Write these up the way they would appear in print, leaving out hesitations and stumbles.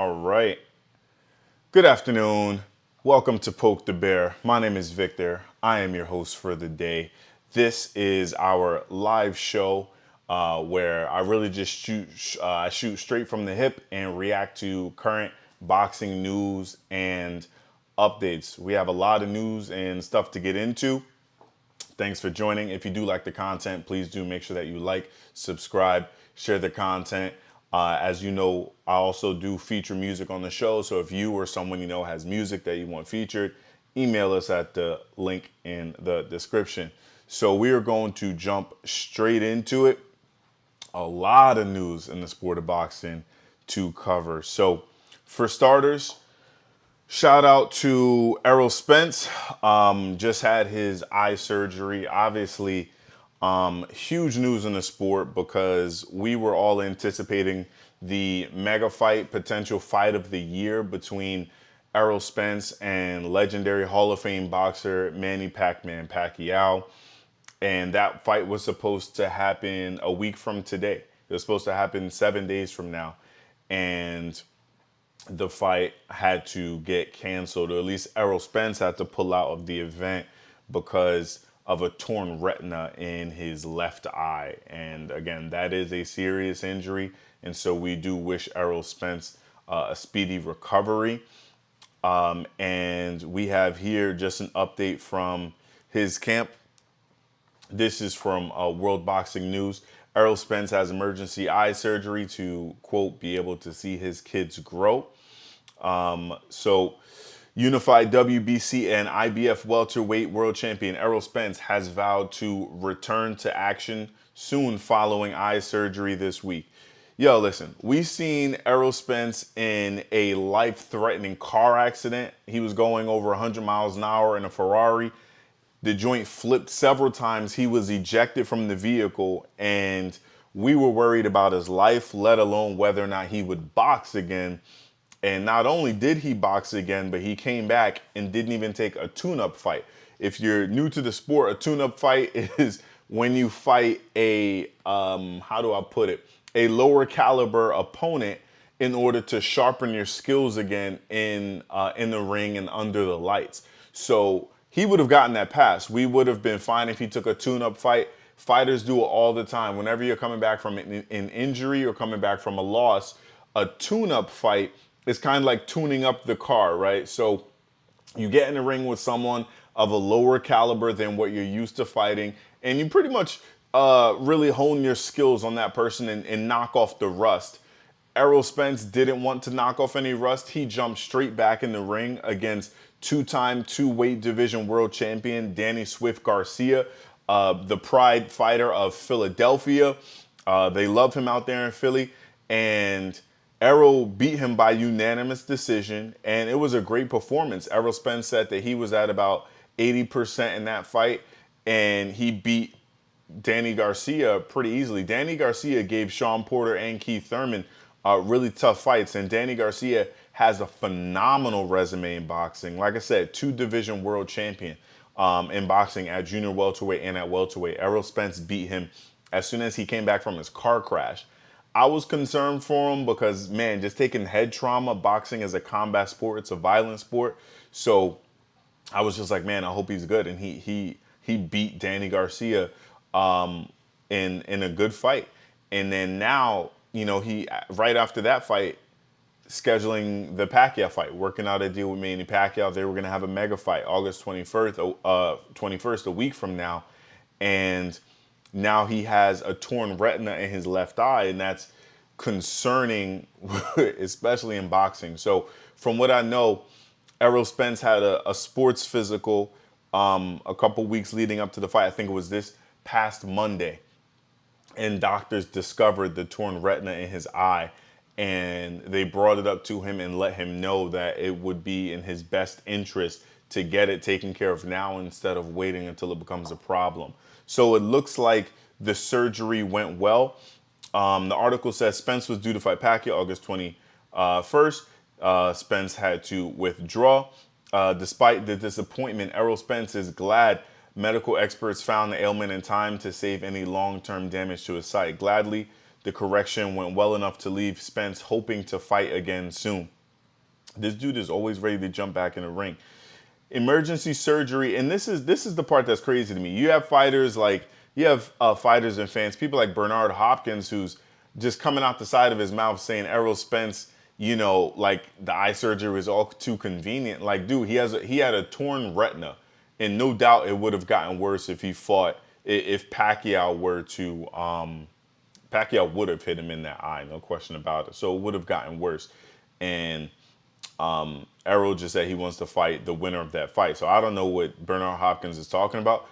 All right. Good afternoon. Welcome to Poke the Bear. My name is Victor. I am your host for the day. This is our live show where I really just shoot straight from the hip and react to current boxing news and updates. We have a lot of news and stuff to get into. Thanks for joining. If you do like the content, please do make sure that you like, subscribe, share the content. As you know, I also do feature music on the show. So if you or someone you know has music that you want featured, email us at the link in the description. So we are going to jump straight into it. A lot of news in the sport of boxing to cover. So for starters, shout out to Errol Spence. Just had his eye surgery. Obviously, huge news in the sport because we were all anticipating the mega fight, potential fight of the year between Errol Spence and legendary Hall of Fame boxer Manny Pac-Man Pacquiao. And that fight was supposed to happen a week from today. It was supposed to happen 7 days from now. And the fight had to get canceled, or at least Errol Spence had to pull out of the event because of a torn retina in his left eye. And again, that is a serious injury. And so we do wish Errol Spence a speedy recovery. And we have here just an update from his camp. This is from World Boxing News. Errol Spence has emergency eye surgery to, quote, be able to see his kids grow. So unified WBC and IBF welterweight world champion Errol Spence has vowed to return to action soon following eye surgery this week. Yo, listen, we've seen Errol Spence in a life-threatening car accident. He was going over 100 miles an hour in a Ferrari. The joint flipped several times. He was ejected from the vehicle, and we were worried about his life, let alone whether or not he would box again. And not only did he box again, but he came back and didn't even take a tune-up fight. If you're new to the sport, a tune-up fight is when you fight a, how do I put it, a lower caliber opponent in order to sharpen your skills again in the ring and under the lights. So he would have gotten that pass. We would have been fine if he took a tune-up fight. Fighters do it all the time. Whenever you're coming back from an injury or coming back from a loss, a tune-up fight is kind of like tuning up the car, right? So you get in the ring with someone of a lower caliber than what you're used to fighting, and you pretty much really hone your skills on that person and knock off the rust. Errol Spence didn't want to knock off any rust. He jumped straight back in the ring against two-time two-weight division world champion Danny Swift Garcia, the pride fighter of Philadelphia. They love him out there in Philly. And Errol beat him by unanimous decision, and it was a great performance. Errol Spence said that he was at about 80% in that fight, and he beat Danny Garcia pretty easily. Danny Garcia gave Sean Porter and Keith Thurman really tough fights, and Danny Garcia has a phenomenal resume in boxing. Like I said, two-division world champion in boxing at junior welterweight and at welterweight. Errol Spence beat him as soon as he came back from his car crash. I was concerned for him because, man, just taking head trauma, boxing is a combat sport. It's a violent sport. So I was just like, man, I hope he's good. And he beat Danny Garcia in a good fight. And then now, you know, he right after that fight, scheduling the Pacquiao fight, working out a deal with Manny Pacquiao. They were going to have a mega fight August 21st, a week from now. And now he has a torn retina in his left eye, and that's concerning, especially in boxing. So from what I know, Errol Spence had a sports physical a couple weeks leading up to the fight. I think it was this past Monday. And doctors discovered the torn retina in his eye, and they brought it up to him and let him know that it would be in his best interest to get it taken care of now instead of waiting until it becomes a problem. So it looks like the surgery went well. The article says Spence was due to fight Pacquiao August 21st. Spence had to withdraw. Despite the disappointment, Errol Spence is glad medical experts found the ailment in time to save any long-term damage to his sight. Gladly, The correction went well enough to leave Spence hoping to fight again soon. This dude is always ready to jump back in the ring. Emergency surgery, and this is the part that's crazy to me. You have fighters like fighters and fans, people like Bernard Hopkins, who's just coming out the side of his mouth saying Errol Spence, like the eye surgery was all too convenient. Like, dude, he had a torn retina, and no doubt it would have gotten worse if he fought. If Pacquiao were to, Pacquiao would have hit him in that eye, no question about it. So it would have gotten worse, and Errol just said he wants to fight the winner of that fight. So I don't know what Bernard Hopkins is talking about.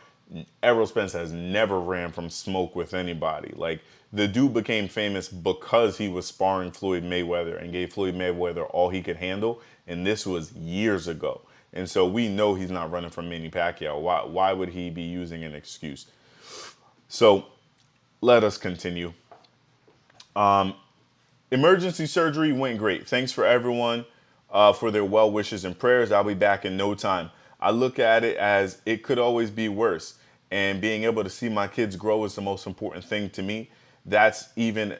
Errol Spence has never ran from smoke with anybody. Like, the dude became famous because he was sparring Floyd Mayweather and gave Floyd Mayweather all he could handle. And this was years ago. And so we know he's not running from Manny Pacquiao. Why would he be using an excuse? So let us continue. Emergency surgery went great. Thanks for everyone for their well wishes and prayers. I'll be back in no time. I look at it as it could always be worse. And being able to see my kids grow is the most important thing to me. That's even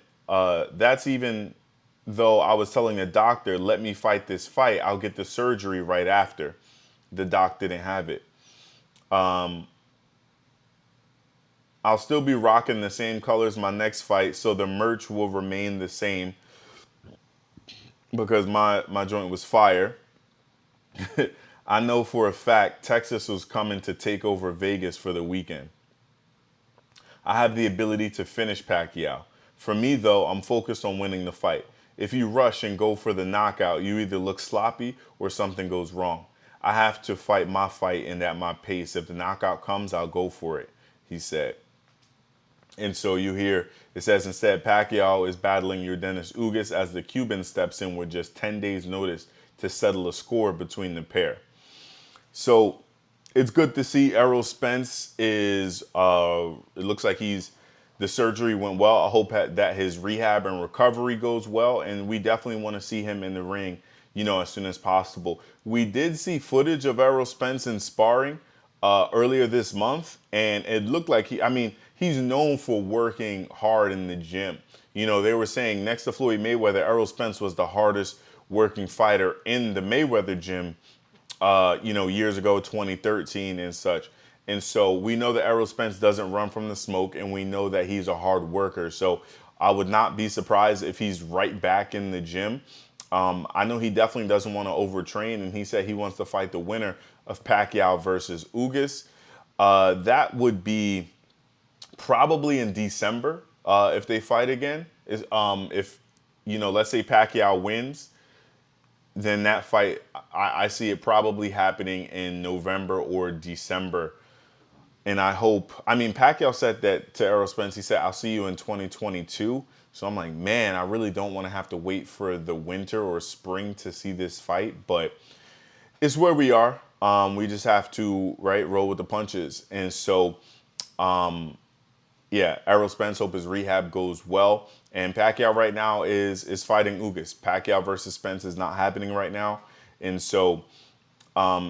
though I was telling the doctor, let me fight this fight, I'll get the surgery right after. The doc didn't have it. I'll still be rocking the same colors my next fight, so the merch will remain the same because my joint was fire. I know for a fact Texas was coming to take over Vegas for the weekend. I have the ability to finish Pacquiao. For me, though, I'm focused on winning the fight. If you rush and go for the knockout, you either look sloppy or something goes wrong. I have to fight my fight and at my pace. If the knockout comes, I'll go for it, he said. And so you hear, it says instead, Pacquiao is battling Yordenis Ugas as the Cuban steps in with just 10 days notice to settle a score between the pair. So it's good to see Errol Spence is, it looks like the surgery went well. I hope that his rehab and recovery goes well. And we definitely want to see him in the ring, as soon as possible. We did see footage of Errol Spence in sparring earlier this month. And it looked like he's known for working hard in the gym. They were saying next to Floyd Mayweather, Errol Spence was the hardest working fighter in the Mayweather gym, years ago, 2013 and such. And so we know that Errol Spence doesn't run from the smoke, and we know that he's a hard worker. So I would not be surprised if he's right back in the gym. I know he definitely doesn't want to overtrain, and he said he wants to fight the winner of Pacquiao versus Ugas. That would be probably in December if they fight again. If let's say Pacquiao wins, then that fight, I see it probably happening in November or December. And I hope, Pacquiao said that to Errol Spence, he said, I'll see you in 2022. So I'm like, man, I really don't want to have to wait for the winter or spring to see this fight. But it's where we are. We just have to, roll with the punches. And so, Errol Spence, hope his rehab goes well. And Pacquiao right now is fighting Ugas. Pacquiao versus Spence is not happening right now. And so,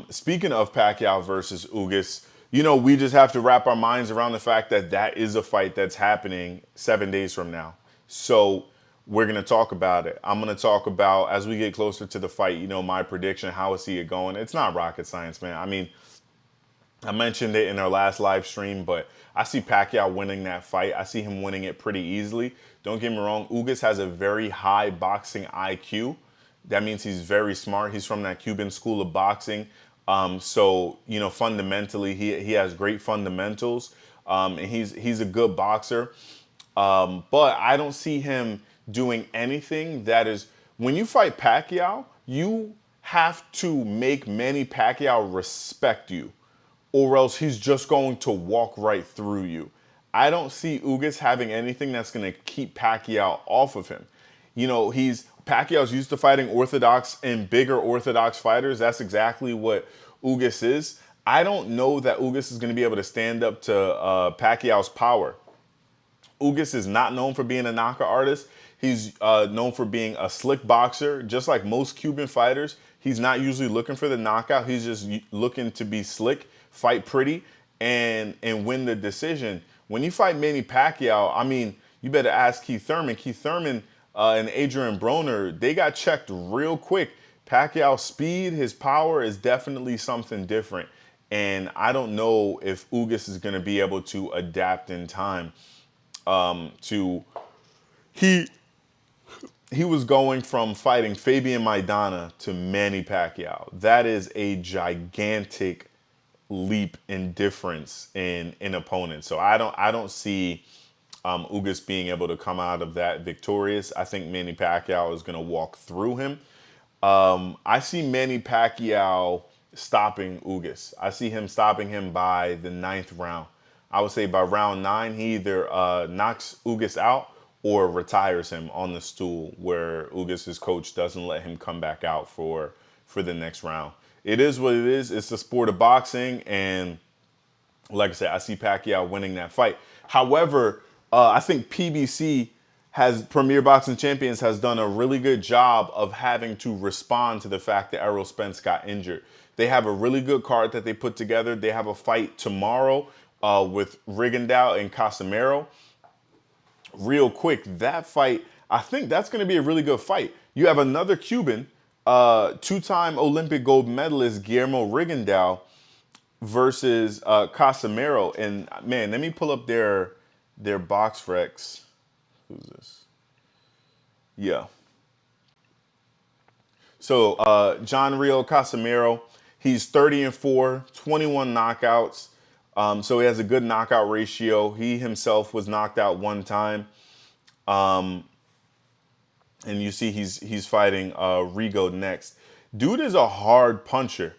speaking of Pacquiao versus Ugas, we just have to wrap our minds around the fact that is a fight that's happening 7 days from now. So we're going to talk about it. I'm going to talk about, as we get closer to the fight, my prediction, how I see it going. It's not rocket science, man. I mentioned it in our last live stream, but I see Pacquiao winning that fight. I see him winning it pretty easily. Don't get me wrong, Ugas has a very high boxing IQ. That means he's very smart. He's from that Cuban school of boxing. So, fundamentally, he has great fundamentals. And he's a good boxer. But I don't see him doing anything that is, when you fight Pacquiao, you have to make Manny Pacquiao respect you, or else he's just going to walk right through you. I don't see Ugas having anything that's going to keep Pacquiao off of him. Pacquiao's used to fighting orthodox and bigger orthodox fighters. That's exactly what Ugas is. I don't know that Ugas is going to be able to stand up to Pacquiao's power. Ugas is not known for being a knockout artist. He's known for being a slick boxer. Just like most Cuban fighters, he's not usually looking for the knockout. He's just looking to be slick, fight pretty, and win the decision. When you fight Manny Pacquiao, You better ask Keith Thurman. Keith Thurman and Adrian Broner, they got checked real quick. Pacquiao's speed, his power is definitely something different. And I don't know if Ugas is going to be able to adapt in time to he was going from fighting Fabian Maidana to Manny Pacquiao. That is a gigantic leap in difference in opponents. So I don't see Ugas being able to come out of that victorious. I think Manny Pacquiao is going to walk through him. I see Manny Pacquiao stopping Ugas. I see him stopping him by the 9th round. I would say by round 9, he either knocks Ugas out or retires him on the stool, where Ugas' coach doesn't let him come back out for the next round. It is what it is. It's the sport of boxing, and like I said, I see Pacquiao winning that fight. However, I think PBC Premier Boxing Champions has done a really good job of having to respond to the fact that Errol Spence got injured. They have a really good card that they put together. They have a fight tomorrow with Rigondeaux and Casimero. Real quick, that fight, I think that's going to be a really good fight. You have another Cuban, two-time Olympic gold medalist Guillermo Rigondeaux versus Casimero. And man, let me pull up their box recs. Who's this? Yeah. So John Rio Casimero, he's 30-4, 21 knockouts. So he has a good knockout ratio. He himself was knocked out one time. And you see he's fighting Rigo next. Dude is a hard puncher.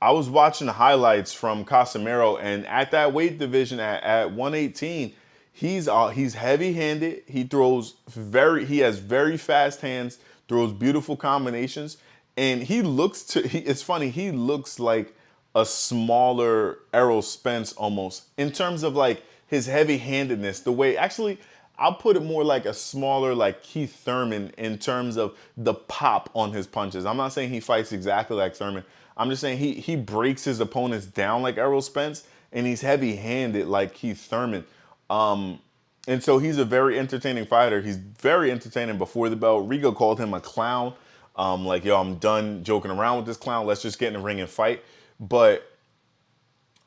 I was watching the highlights from Casimero, and at that weight division at 118, he's heavy-handed. He has very fast hands, throws beautiful combinations, and it's funny, he looks like a smaller Errol Spence almost, in terms of like his heavy-handedness. The way, actually, I'll put it more like a smaller like Keith Thurman in terms of the pop on his punches. I'm not saying he fights exactly like Thurman. I'm just saying he breaks his opponents down like Errol Spence, and he's heavy-handed like Keith Thurman. And so he's a very entertaining fighter. He's very entertaining before the bell. Rigo called him a clown. Like, yo, I'm done joking around with this clown. Let's just get in the ring and fight. But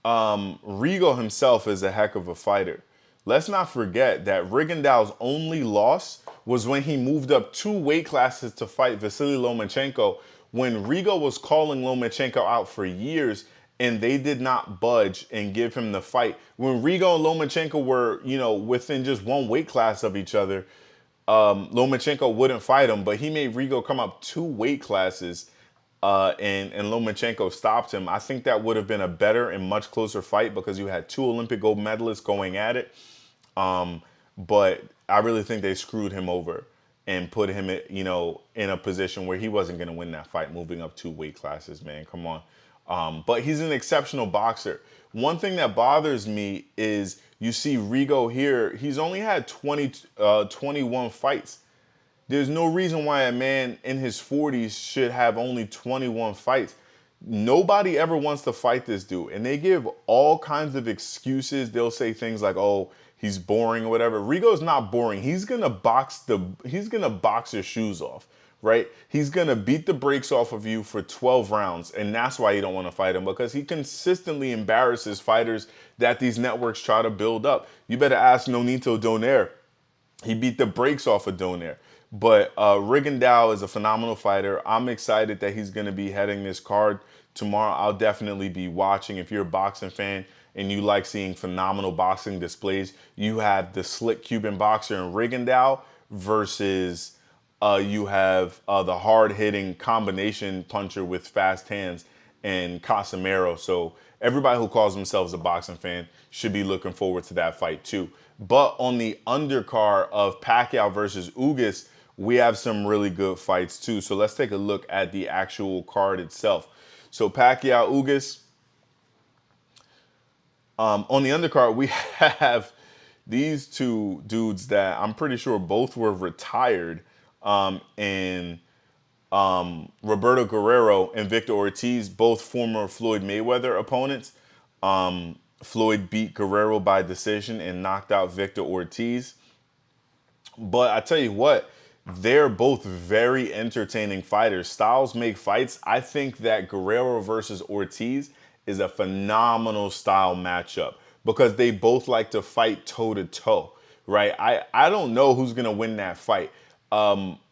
Rigo himself is a heck of a fighter. Let's not forget that Rigondeaux's only loss was when he moved up 2 weight classes to fight Vasily Lomachenko, when Rigo was calling Lomachenko out for years and they did not budge and give him the fight. When Rigo and Lomachenko were, within just 1 weight class of each other, Lomachenko wouldn't fight him, but he made Rigo come up 2 weight classes, and Lomachenko stopped him. I think that would have been a better and much closer fight because you had 2 Olympic gold medalists going at it. But I really think they screwed him over and put him, in a position where he wasn't going to win that fight, moving up 2 weight classes, man. Come on. But he's an exceptional boxer. One thing that bothers me is you see Rigo here. He's only had 21 fights. There's no reason why a man in his 40s should have only 21 fights. Nobody ever wants to fight this dude. And they give all kinds of excuses. They'll say things like, oh, he's boring or whatever. Rigo's not boring. He's gonna box your shoes off, right? He's gonna beat the brakes off of you for 12 rounds, and that's why you don't want to fight him, because he consistently embarrasses fighters that these networks try to build up. You better ask Nonito Donaire. He beat the brakes off of Donaire. But Rigondeaux is a phenomenal fighter. I'm excited that he's gonna be heading this card tomorrow. I'll definitely be watching. If you're a boxing fan and you like seeing phenomenal boxing displays, you have the slick Cuban boxer in Rigondeaux versus you have the hard-hitting combination puncher with fast hands and Casimero. So everybody who calls themselves a boxing fan should be looking forward to that fight too. But on the undercard of Pacquiao versus Ugas, we have some really good fights too. So let's take a look at the actual card itself. So Pacquiao, Ugas. On the undercard, we have these 2 dudes that I'm pretty sure both were retired, and Roberto Guerrero and Victor Ortiz, both former Floyd Mayweather opponents. Floyd beat Guerrero by decision and knocked out Victor Ortiz. But I tell you what, they're both very entertaining fighters. Styles make fights. I think that Guerrero versus Ortiz is a phenomenal style matchup because they both like to fight toe to toe, right? I don't know who's gonna win that fight.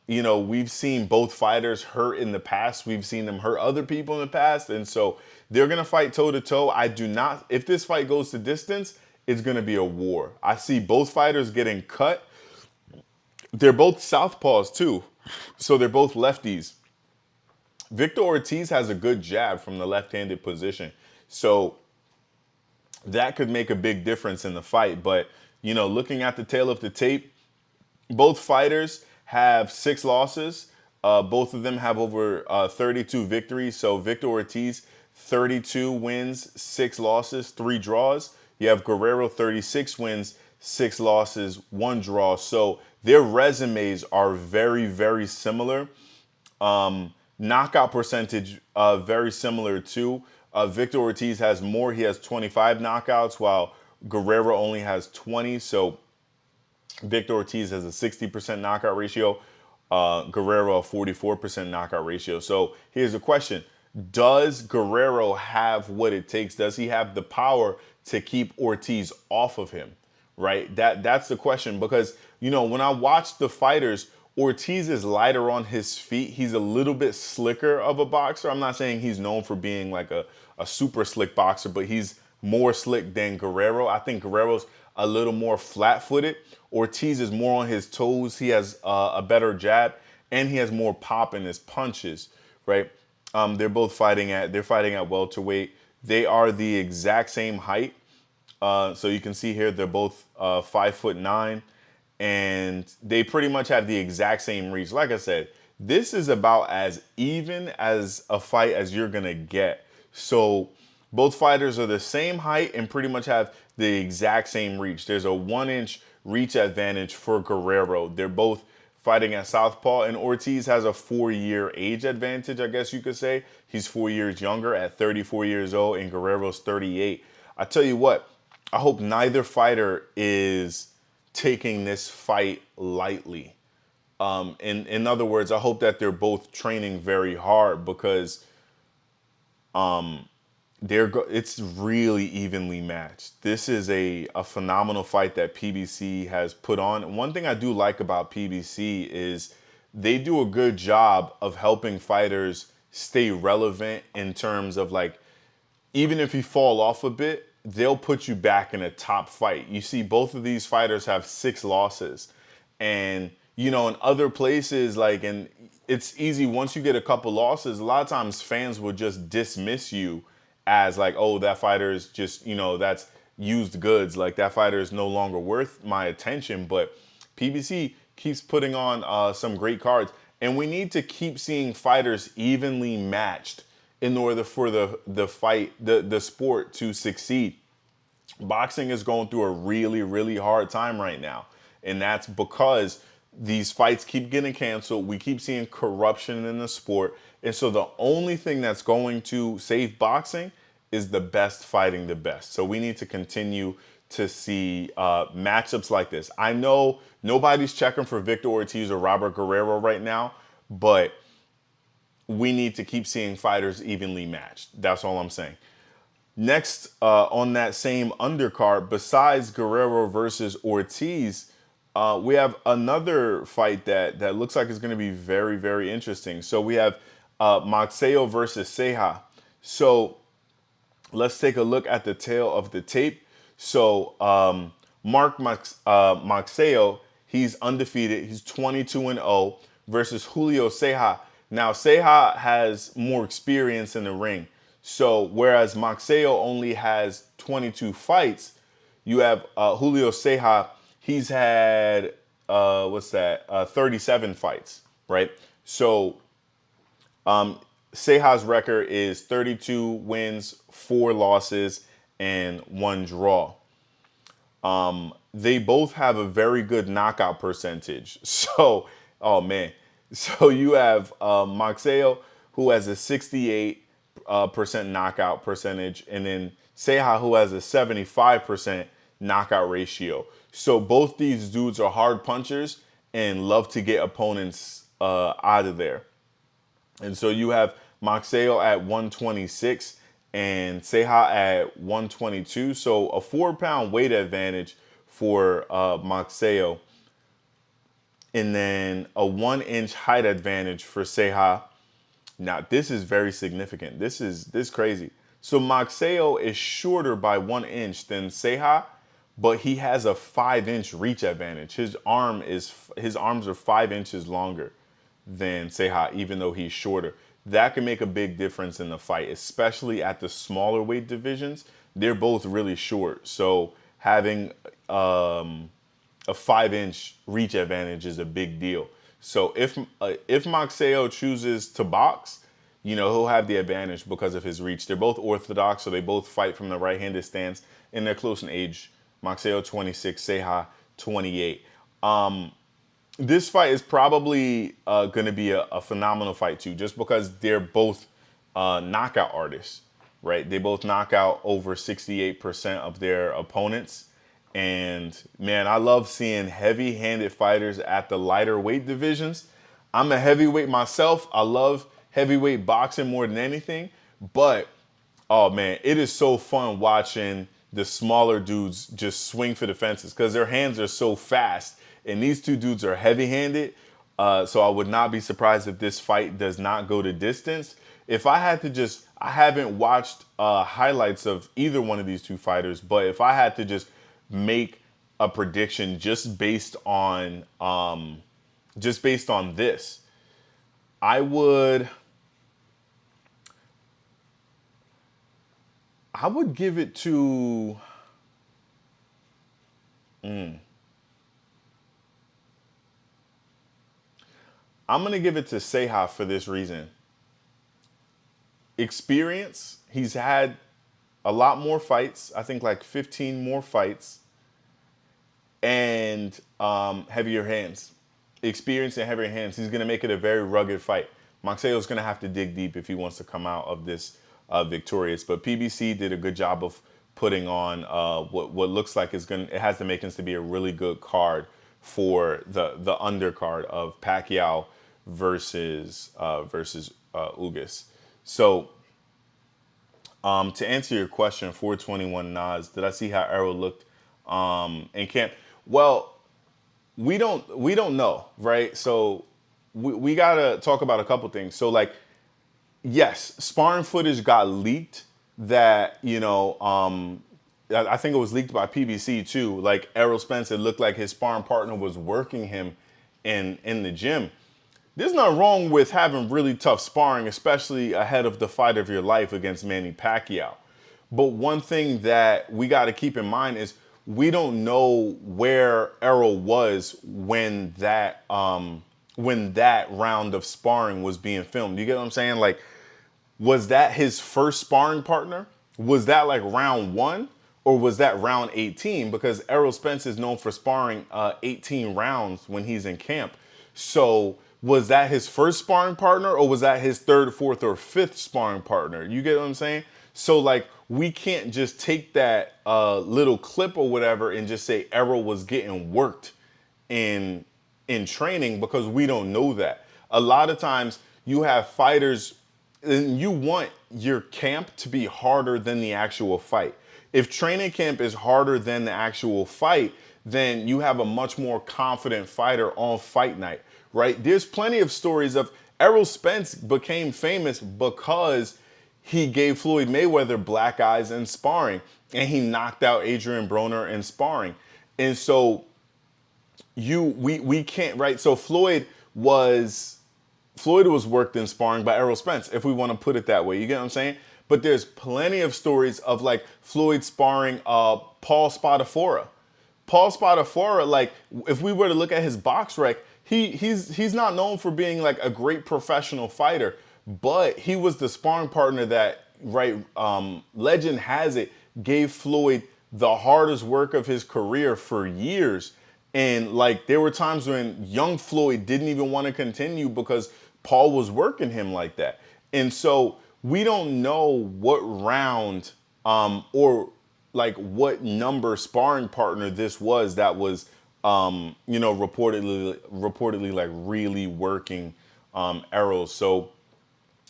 We've seen both fighters hurt in the past. We've seen them hurt other people in the past, and so they're gonna fight toe to toe. I do not. If this fight goes to distance, it's gonna be a war. I see both fighters getting cut. They're both southpaws too, so they're both lefties. Victor Ortiz has a good jab from the left-handed position, so that could make a big difference in the fight. But looking at the tail of the tape, both fighters have 6 losses. Both of them have over 32 victories. So Victor Ortiz, 32 wins, 6 losses, 3 draws. You have Guerrero, 36 wins, 6 losses, 1 draw. So their resumes are very, very similar. Knockout percentage, very similar too. Victor Ortiz has more. He has 25 knockouts, while Guerrero only has 20. So Victor Ortiz has a 60% knockout ratio. Guerrero a 44% knockout ratio. So here's the question. Does Guerrero have what it takes? Does he have the power to keep Ortiz off of him? Right? That's the question, because when I watch the fighters, Ortiz is lighter on his feet. He's a little bit slicker of a boxer. I'm not saying he's known for being like a super slick boxer, but he's more slick than Guerrero. I think Guerrero's a little more flat-footed. Ortiz is more on his toes. He has a better jab, and he has more pop in his punches, right? They're both fighting at welterweight. They are the exact same height. So you can see here they're both 5'9", and they pretty much have the exact same reach. Like I said, this is about as even as a fight as you're gonna get. So both fighters are the same height and pretty much have the exact same reach. There's a 1-inch reach advantage for Guerrero. They're both fighting at southpaw, and Ortiz has a 4-year age advantage, I guess you could say. He's 4 years younger at 34 years old, and Guerrero's 38. I tell you what, I hope neither fighter is taking this fight lightly. In other words, I hope that they're both training very hard, because it's really evenly matched. This is a phenomenal fight that PBC has put on. One thing I do like about PBC is they do a good job of helping fighters stay relevant in terms of, like, even if you fall off a bit, they'll put you back in a top fight. You see both of these fighters have 6 losses. And, in other places, and it's easy once you get a couple losses, a lot of times fans will just dismiss you as like, oh, that fighter is just, that's used goods. Like, that fighter is no longer worth my attention. But PBC keeps putting on some great cards. And we need to keep seeing fighters evenly matched in order for the sport to succeed. Boxing is going through a really, really hard time right now. And that's because these fights keep getting canceled. We keep seeing corruption in the sport. And so the only thing that's going to save boxing is the best fighting the best. So we need to continue to see matchups like this. I know nobody's checking for Victor Ortiz or Robert Guerrero right now, but we need to keep seeing fighters evenly matched. That's all I'm saying. Next, on that same undercard, besides Guerrero versus Ortiz, we have another fight that looks like it's going to be very, very interesting. So we have Matseo versus Seja. So let's take a look at the tail of the tape. So Matseo, he's undefeated. He's 22-0 versus Julio Seja. Now, Seja has more experience in the ring. So whereas Matseo only has 22 fights, you have Julio Seja. He's had 37 fights, right? So Seja's record is 32 wins, 4 losses, and 1 draw. They both have a very good knockout percentage. So, oh man. So you have Matseo, who has a 68% knockout percentage, and then Seja, who has a 75% knockout ratio. So both these dudes are hard punchers, and love to get opponents out of there. And so you have Matseo at 126 and Seja at 122. So a 4-pound weight advantage for Matseo. And then a 1-inch height advantage for Seja. Now, this is very significant. This is crazy. So Matseo is shorter by 1 inch than Seja, but he has a 5-inch reach advantage. His arms are 5 inches longer than Seja, even though he's shorter. That can make a big difference in the fight, especially at the smaller weight divisions. They're both really short, so having a 5-inch reach advantage is a big deal. So if Matseo chooses to box, he'll have the advantage because of his reach. They're both orthodox, so they both fight from the right-handed stance, and they're close in age. Matseo 26, Seja 28. This fight is probably going to be a phenomenal fight too, just because they're both knockout artists, right? They both knock out over 68% of their opponents. And man, I love seeing heavy-handed fighters at the lighter weight divisions. I'm a heavyweight myself. I love heavyweight boxing more than anything. But, oh man, it is so fun watching the smaller dudes just swing for the fences because their hands are so fast. And these two dudes are heavy-handed. So I would not be surprised if this fight does not go to distance. If I had to I haven't watched highlights of either one of these two fighters, but if I had to just make a prediction just based on this, I would give it to I'm gonna give it to Seja for this reason. Experience, he's had a lot more fights, I think like 15 more fights, and heavier hands. Experience and heavier hands. He's going to make it a very rugged fight. Matseo's going to have to dig deep if he wants to come out of this victorious. But PBC did a good job of putting on what looks like it has the makings to be a really good card for the undercard of Pacquiao versus Ugas. So to answer your question, 421 Nas, did I see how Errol looked in camp? Well, we don't know, right? So we gotta talk about a couple things. So like, yes, sparring footage got leaked that, I think it was leaked by PBC too. Like Errol Spence, it looked like his sparring partner was working him in the gym. There's nothing wrong with having really tough sparring, especially ahead of the fight of your life against Manny Pacquiao. But one thing that we got to keep in mind is we don't know where Errol was when that round of sparring was being filmed. You get what I'm saying? Like, was that his first sparring partner? Was that like round 1? Or was that round 18? Because Errol Spence is known for sparring 18 rounds when he's in camp. So was that his first sparring partner, or was that his 3rd, 4th, or 5th sparring partner? You get what I'm saying? So like, we can't just take that little clip or whatever and just say Errol was getting worked in training, because we don't know that. A lot of times you have fighters and you want your camp to be harder than the actual fight. If training camp is harder than the actual fight, then you have a much more confident fighter on fight night, right? There's plenty of stories of Errol Spence became famous because he gave Floyd Mayweather black eyes in sparring, and he knocked out Adrian Broner in sparring. And so we can't, right? So Floyd was worked in sparring by Errol Spence, if we want to put it that way. You get what I'm saying? But there's plenty of stories of like Floyd sparring Paul Spadafora. Paul Spadafora, like, if we were to look at his box rec, he's not known for being like a great professional fighter, but he was the sparring partner that, right, legend has it, gave Floyd the hardest work of his career for years. And like, there were times when young Floyd didn't even want to continue because Paul was working him like that. And so we don't know what round or like what number sparring partner this was that was reportedly like really working Errol. So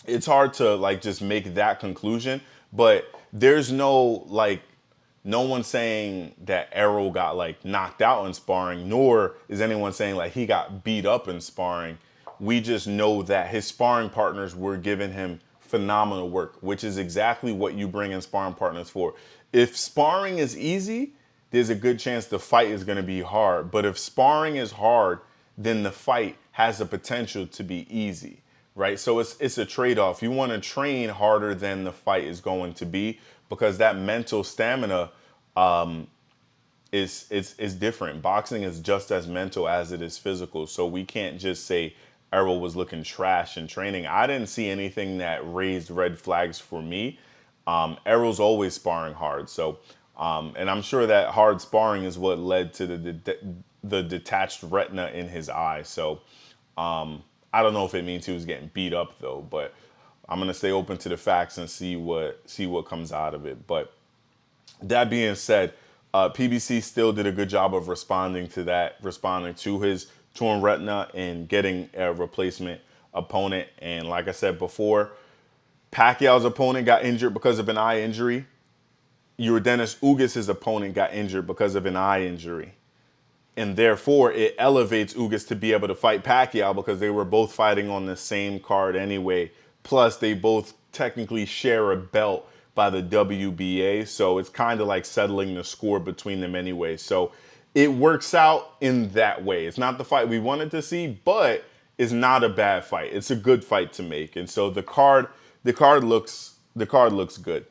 it's hard to like just make that conclusion, but there's no one saying that Errol got like knocked out in sparring, nor is anyone saying like he got beat up in sparring. We just know that his sparring partners were giving him phenomenal work, which is exactly what you bring in sparring partners for. If sparring is easy, there's a good chance the fight is going to be hard. But if sparring is hard, then the fight has the potential to be easy, right? So it's a trade-off. You want to train harder than the fight is going to be, because that mental stamina is different. Boxing is just as mental as it is physical. So we can't just say Errol was looking trash in training. I didn't see anything that raised red flags for me. Errol's always sparring hard. So, and I'm sure that hard sparring is what led to the detached retina in his eye. So, I don't know if it means he was getting beat up though, but I'm gonna stay open to the facts and see what comes out of it. But that being said, PBC still did a good job of responding to his torn retina and getting a replacement opponent. And like I said before, Pacquiao's opponent got injured because of an eye injury. Dennis Ugas' opponent got injured because of an eye injury. And therefore, it elevates Ugas to be able to fight Pacquiao because they were both fighting on the same card anyway. Plus, they both technically share a belt by the WBA. So it's kind of like settling the score between them anyway. So it works out in that way. It's not the fight we wanted to see, but it's not a bad fight. It's a good fight to make. And so the card looks good.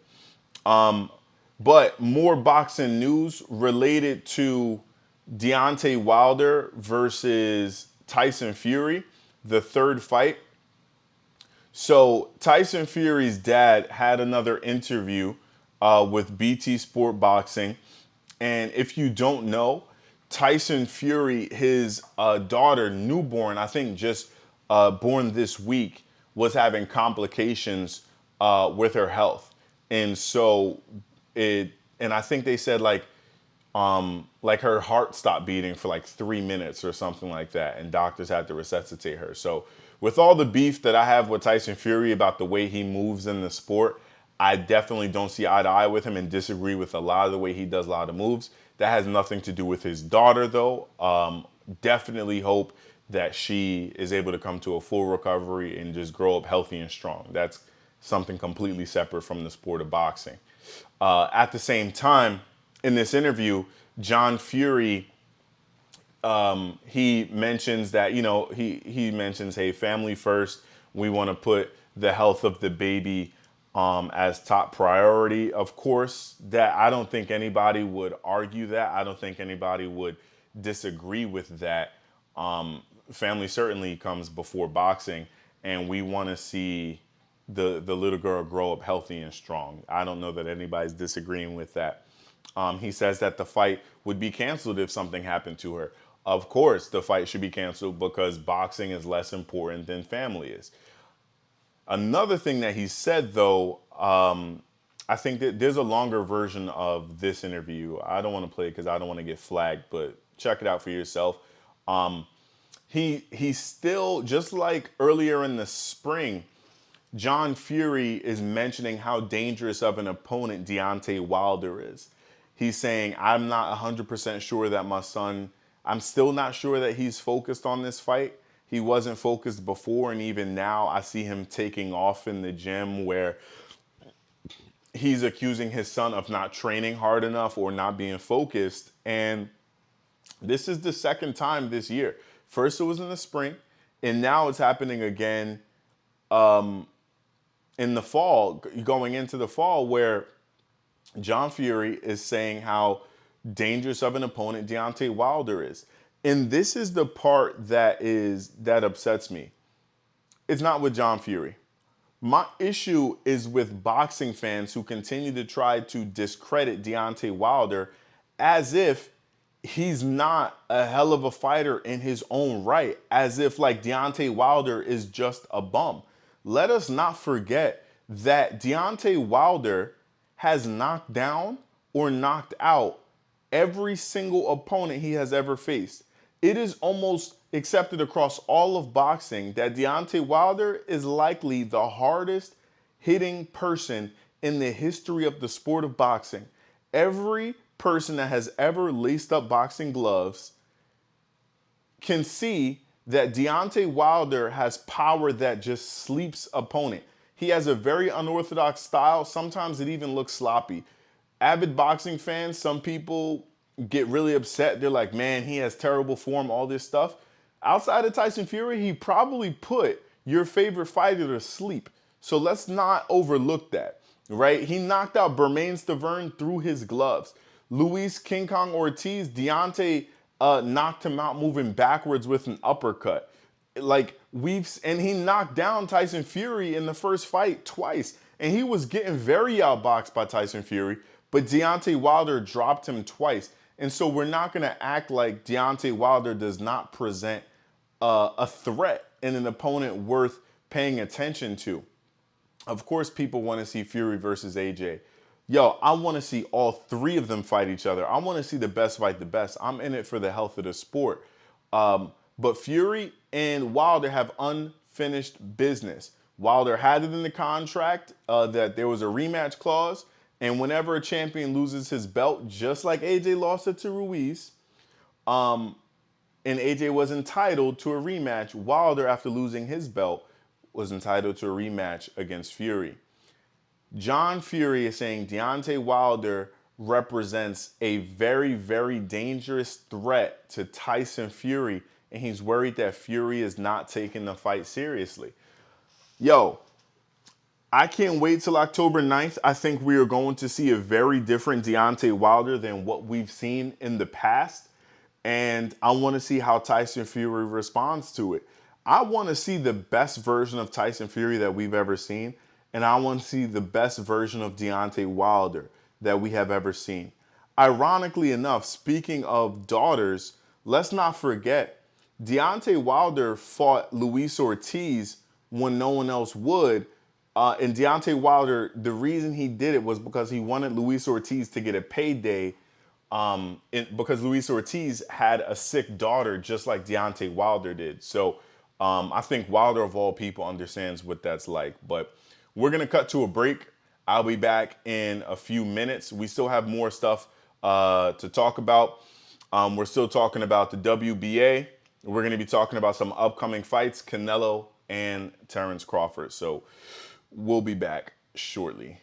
But more boxing news related to Deontay Wilder versus Tyson Fury, the third fight. So Tyson Fury's dad had another interview with BT Sport Boxing. And if you don't know, Tyson Fury, his daughter, newborn, I think just born this week, was having complications with her health. And so and I think they said like her heart stopped beating for like 3 minutes or something like that, and doctors had to resuscitate her. So with all the beef that I have with Tyson Fury about the way he moves in the sport, I definitely don't see eye to eye with him and disagree with a lot of the way he does a lot of moves. That has nothing to do with his daughter though. Definitely hope that she is able to come to a full recovery and just grow up healthy and strong. That's something completely separate from the sport of boxing. At the same time, in this interview, John Fury, he mentions that, he mentions, hey, family first. We want to put the health of the baby as top priority. Of course, that I don't think anybody would argue that. I don't think anybody would disagree with that. Family certainly comes before boxing, and we want to see the little girl grow up healthy and strong. I don't know that anybody's disagreeing with that. He says that the fight would be canceled if something happened to her. Of course, the fight should be canceled because boxing is less important than family is. Another thing that he said, though, I think that there's a longer version of this interview. I don't want to play it because I don't want to get flagged, but check it out for yourself. He still, just like earlier in the spring, John Fury is mentioning how dangerous of an opponent Deontay Wilder is. He's saying, I'm not 100% sure that my son, I'm still not sure that he's focused on this fight. He wasn't focused before, and even now I see him taking off in the gym where he's accusing his son of not training hard enough or not being focused. And this is the second time this year. First it was in the spring, and now it's happening again in the fall, going into the fall, where John Fury is saying how dangerous of an opponent Deontay Wilder is. And this is the part that upsets me. It's not with John Fury. My issue is with boxing fans who continue to try to discredit Deontay Wilder as if he's not a hell of a fighter in his own right, as if like Deontay Wilder is just a bum. Let us not forget that Deontay Wilder has knocked down or knocked out every single opponent he has ever faced. It is almost accepted across all of boxing that Deontay Wilder is likely the hardest hitting person in the history of the sport of boxing. Every person that has ever laced up boxing gloves can see that Deontay Wilder has power that just sleeps opponent. He has a very unorthodox style. Sometimes it even looks sloppy. Avid boxing fans, some people get really upset. They're like, man, he has terrible form, all this stuff. Outside of Tyson Fury, he probably put your favorite fighter to sleep. So let's not overlook that, right? He knocked out Bermane Stiverne through his gloves. Luis King Kong Ortiz, Deontay knocked him out moving backwards with an uppercut. And he knocked down Tyson Fury in the first fight twice. And he was getting very outboxed by Tyson Fury, but Deontay Wilder dropped him twice. And so we're not going to act like Deontay Wilder does not present a threat and an opponent worth paying attention to. Of course, people want to see Fury versus AJ. Yo, I want to see all three of them fight each other. I want to see the best fight the best. I'm in it for the health of the sport. But Fury and Wilder have unfinished business. Wilder had it in the contract that there was a rematch clause, and whenever a champion loses his belt, just like AJ lost it to Ruiz, and AJ was entitled to a rematch, Wilder, after losing his belt, was entitled to a rematch against Fury. John Fury is saying Deontay Wilder represents a very, very dangerous threat to Tyson Fury, and he's worried that Fury is not taking the fight seriously. Yo, I can't wait till October 9th. I think we are going to see a very different Deontay Wilder than what we've seen in the past, and I want to see how Tyson Fury responds to it. I want to see the best version of Tyson Fury that we've ever seen, and I want to see the best version of Deontay Wilder that we have ever seen. Ironically enough, speaking of daughters, let's not forget, Deontay Wilder fought Luis Ortiz when no one else would, and Deontay Wilder, the reason he did it was because he wanted Luis Ortiz to get a payday, because Luis Ortiz had a sick daughter just like Deontay Wilder did. So I think Wilder, of all people, understands what that's like. But we're going to cut to a break. I'll be back in a few minutes. We still have more stuff to talk about. We're still talking about the WBA. We're going to be talking about some upcoming fights, Canelo and Terrence Crawford. So we'll be back shortly.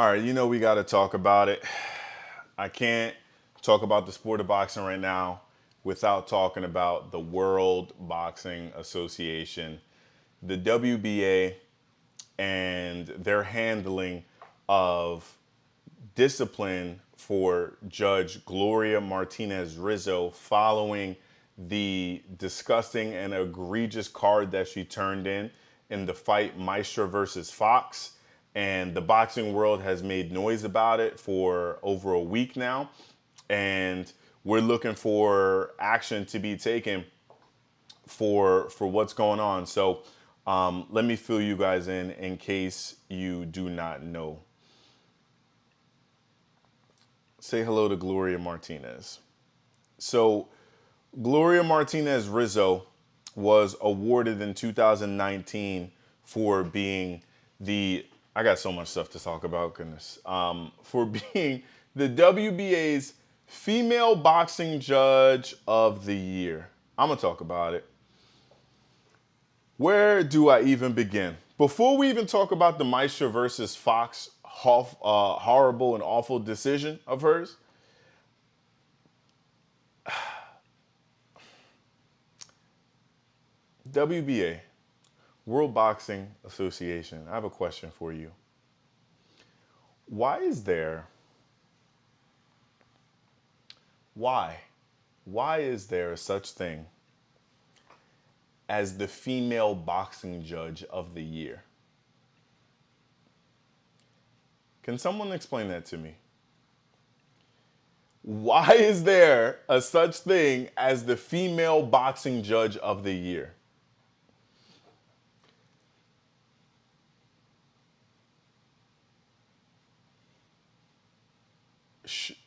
All right, you know we got to talk about it. I can't talk about the sport of boxing right now without talking about the World Boxing Association, the WBA, and their handling of discipline for Judge Gloria Martinez Rizzo following the disgusting and egregious card that she turned in the fight Maestro versus Fox. And the boxing world has made noise about it for over a week now. And we're looking for action to be taken for what's going on. So let me fill you guys in case you do not know. Say hello to Gloria Martinez. So Gloria Martinez Rizzo was awarded in 2019 for being I got so much stuff to talk about, goodness. For being the WBA's Female Boxing Judge of the Year. I'm going to talk about it. Where do I even begin? Before we even talk about the Maestro versus Fox horrible and awful decision of hers, WBA, World Boxing Association, I have a question for you. Why is there such thing as the Female Boxing Judge of the Year? Can someone explain that to me? Why is there a such thing as the Female Boxing Judge of the Year?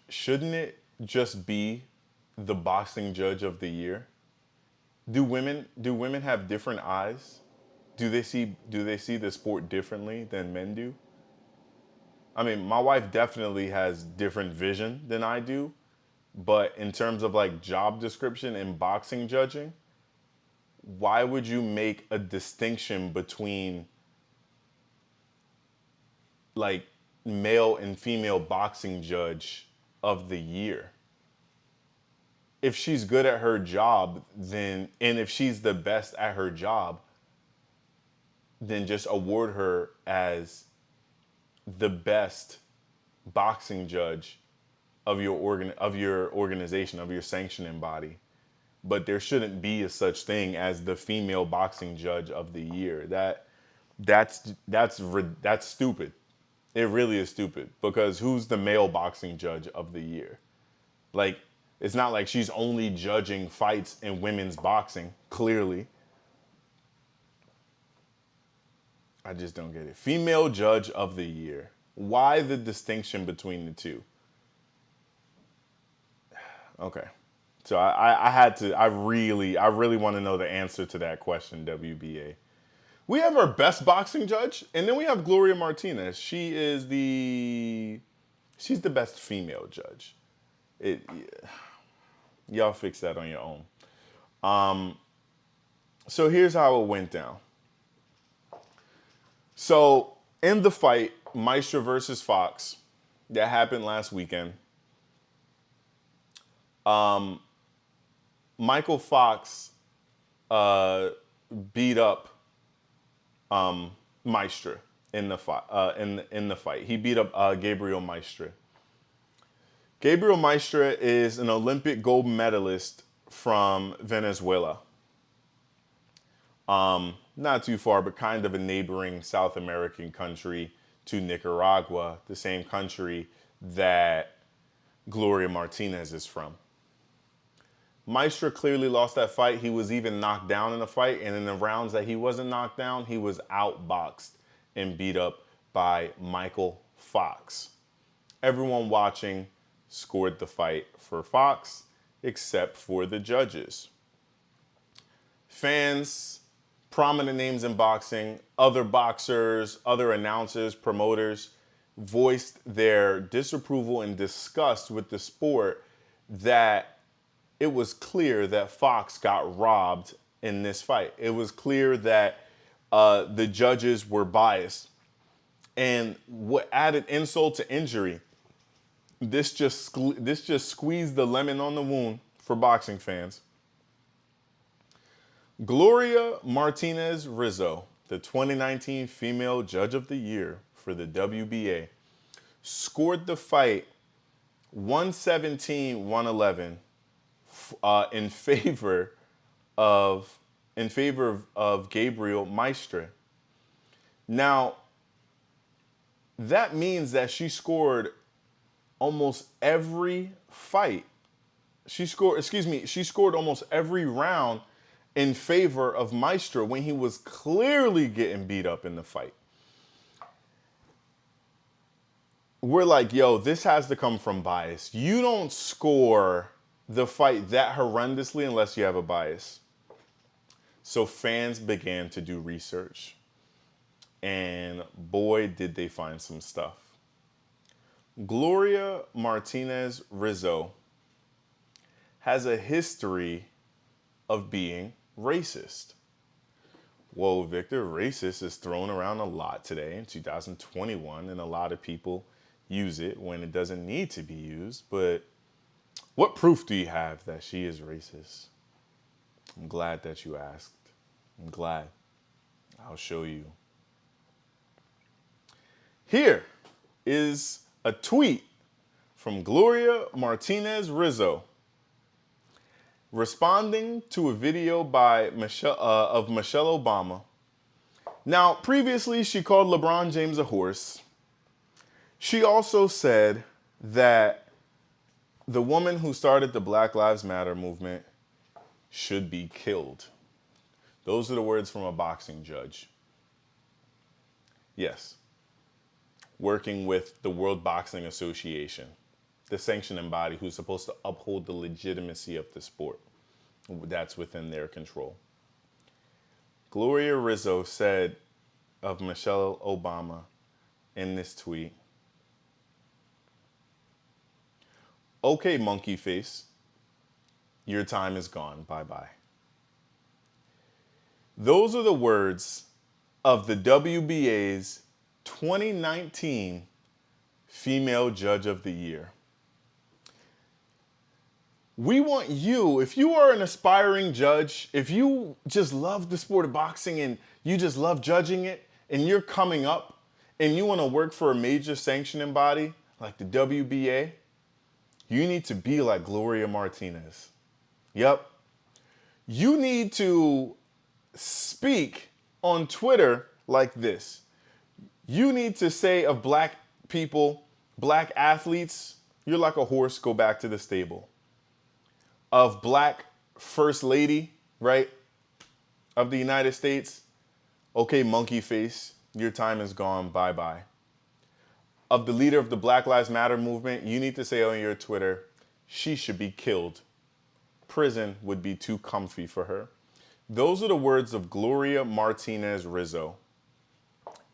Shouldn't it just be the Boxing Judge of the Year? Do women have different eyes? Do they see the sport differently than men do? I mean, my wife definitely has different vision than I do, but in terms of like job description in boxing judging, why would you make a distinction between like male and female boxing judge of the year? If she's good at her job, then, and if she's the best at her job, then just award her as the best boxing judge of your organization, of your sanctioning body. But there shouldn't be a such thing as the female boxing judge of the year. That's stupid. It really is stupid, because who's the male boxing judge of the year? Like, it's not like she's only judging fights in women's boxing, clearly. I just don't get it. Female judge of the year. Why the distinction between the two? Okay. So I really want to know the answer to that question, WBA. We have our best boxing judge, and then we have Gloria Martinez. She's the best female judge. Y'all fix that on your own. So here's how it went down. So in the fight, Maestro versus Fox, that happened last weekend, Michael Fox beat up Maestro in the fight. In the fight, he beat up Gabriel Maestro. Gabriel Maestro is an Olympic gold medalist from Venezuela. Not too far, but kind of a neighboring South American country to Nicaragua, the same country that Gloria Martinez is from. Maestro clearly lost that fight. He was even knocked down in the fight, and in the rounds that he wasn't knocked down, he was outboxed and beat up by Michael Fox. Everyone watching scored the fight for Fox, except for the judges. Fans, prominent names in boxing, other boxers, other announcers, promoters, voiced their disapproval and disgust with the sport, that it was clear that Fox got robbed in this fight. It was clear that the judges were biased. And what added insult to injury, this just squeezed the lemon on the wound for boxing fans. Gloria Martinez Rizzo, the 2019 Female Judge of the Year for the WBA, scored the fight 117-111 in favor of Gabriel Maestre. Now, that means that she scored almost every fight. She scored almost every round in favor of Maestre when he was clearly getting beat up in the fight. We're like, yo, this has to come from bias. You don't score the fight that horrendously unless you have a bias. So fans began to do research. And boy, did they find some stuff. Gloria Martinez Rizzo has a history of being racist. Whoa, Victor, racist is thrown around a lot today in 2021, and a lot of people use it when it doesn't need to be used. But what proof do you have that she is racist? I'm glad that you asked. I'm glad. I'll show you. Here is a tweet from Gloria Martinez Rizzo responding to a video by Michelle Obama. Now, previously, she called LeBron James a horse. She also said that the woman who started the Black Lives Matter movement should be killed. Those are the words from a boxing judge. Yes. Working with the World Boxing Association, the sanctioning body who's supposed to uphold the legitimacy of the sport. That's within their control. Gloria Rizzo said of Michelle Obama in this tweet, "Okay, monkey face, your time is gone, bye-bye." Those are the words of the WBA's 2019 Female Judge of the Year. We want you, if you are an aspiring judge, if you just love the sport of boxing and you just love judging it, and you're coming up and you want to work for a major sanctioning body like the WBA, you need to be like Gloria Martinez. Yep. You need to speak on Twitter like this. You need to say of black people, black athletes, you're like a horse, go back to the stable. Of black first lady, right, of the United States, okay, monkey face, your time is gone, bye-bye. Of the leader of the Black Lives Matter movement, you need to say on your Twitter, she should be killed. Prison would be too comfy for her. Those are the words of Gloria Martinez Rizzo.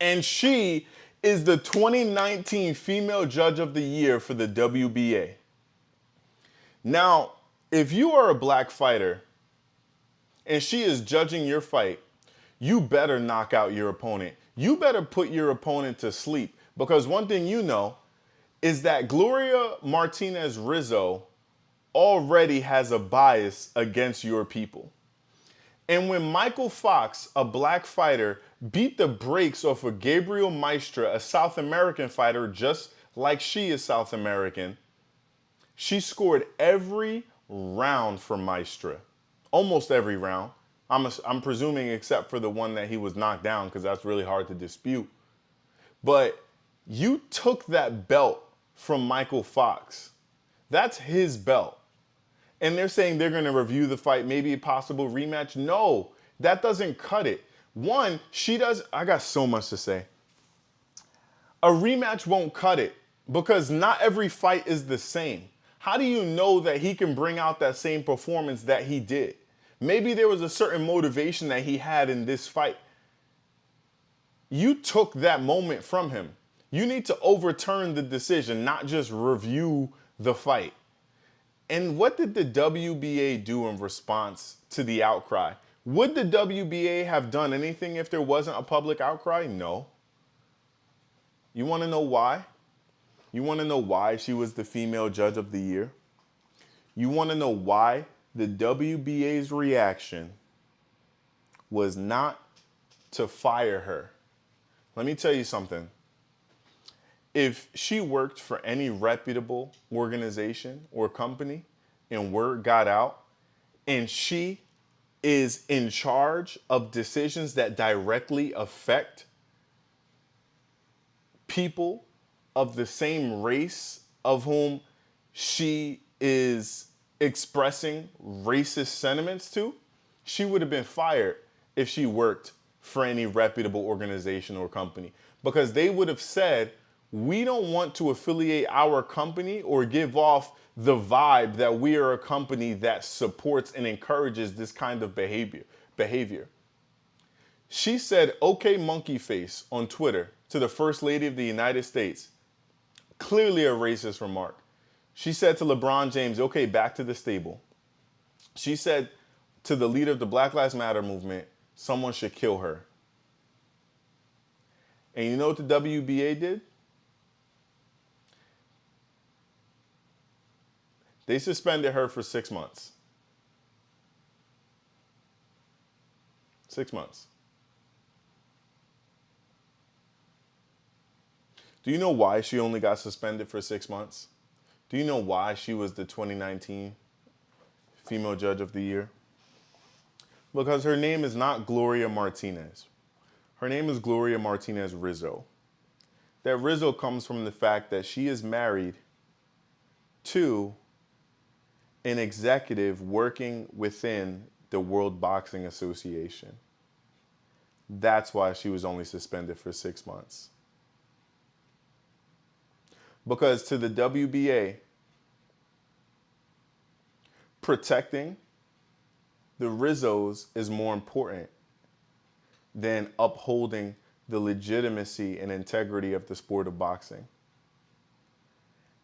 And she is the 2019 Female Judge of the Year for the WBA. Now, if you are a black fighter and she is judging your fight, you better knock out your opponent. You better put your opponent to sleep, because one thing you know is that Gloria Martinez Rizzo already has a bias against your people. And when Michael Fox, a black fighter, beat the brakes off of Gabriel Maestre, a South American fighter just like she is South American, she scored every round for Maestre. Almost every round. I'm presuming except for the one that he was knocked down, because that's really hard to dispute. But you took that belt from Michael Fox. That's his belt. And they're saying they're going to review the fight, maybe a possible rematch. No, that doesn't cut it. One, I got so much to say. A rematch won't cut it, because not every fight is the same. How do you know that he can bring out that same performance that he did? Maybe there was a certain motivation that he had in this fight. You took that moment from him. You need to overturn the decision, not just review the fight. And what did the WBA do in response to the outcry? Would the WBA have done anything if there wasn't a public outcry? No. You want to know why? You want to know why she was the female judge of the year? You want to know why the WBA's reaction was not to fire her? Let me tell you something. If she worked for any reputable organization or company and word got out and she is in charge of decisions that directly affect people of the same race of whom she is expressing racist sentiments to, she would have been fired if she worked for any reputable organization or company. Because they would have said, we don't want to affiliate our company or give off the vibe that we are a company that supports and encourages this kind of behavior. She said, okay, monkey face on Twitter to the First Lady of the United States. Clearly a racist remark. She said to LeBron James, okay, back to the stable. She said to the leader of the Black Lives Matter movement, someone should kill her. And you know what the WBA did? They suspended her for 6 months. 6 months. Do you know why she only got suspended for 6 months? Do you know why she was the 2019 Female Judge of the Year? Because her name is not Gloria Martinez. Her name is Gloria Martinez Rizzo. That Rizzo comes from the fact that she is married to an executive working within the World Boxing Association. That's why she was only suspended for 6 months. Because to the WBA, protecting the Rizzos is more important than upholding the legitimacy and integrity of the sport of boxing.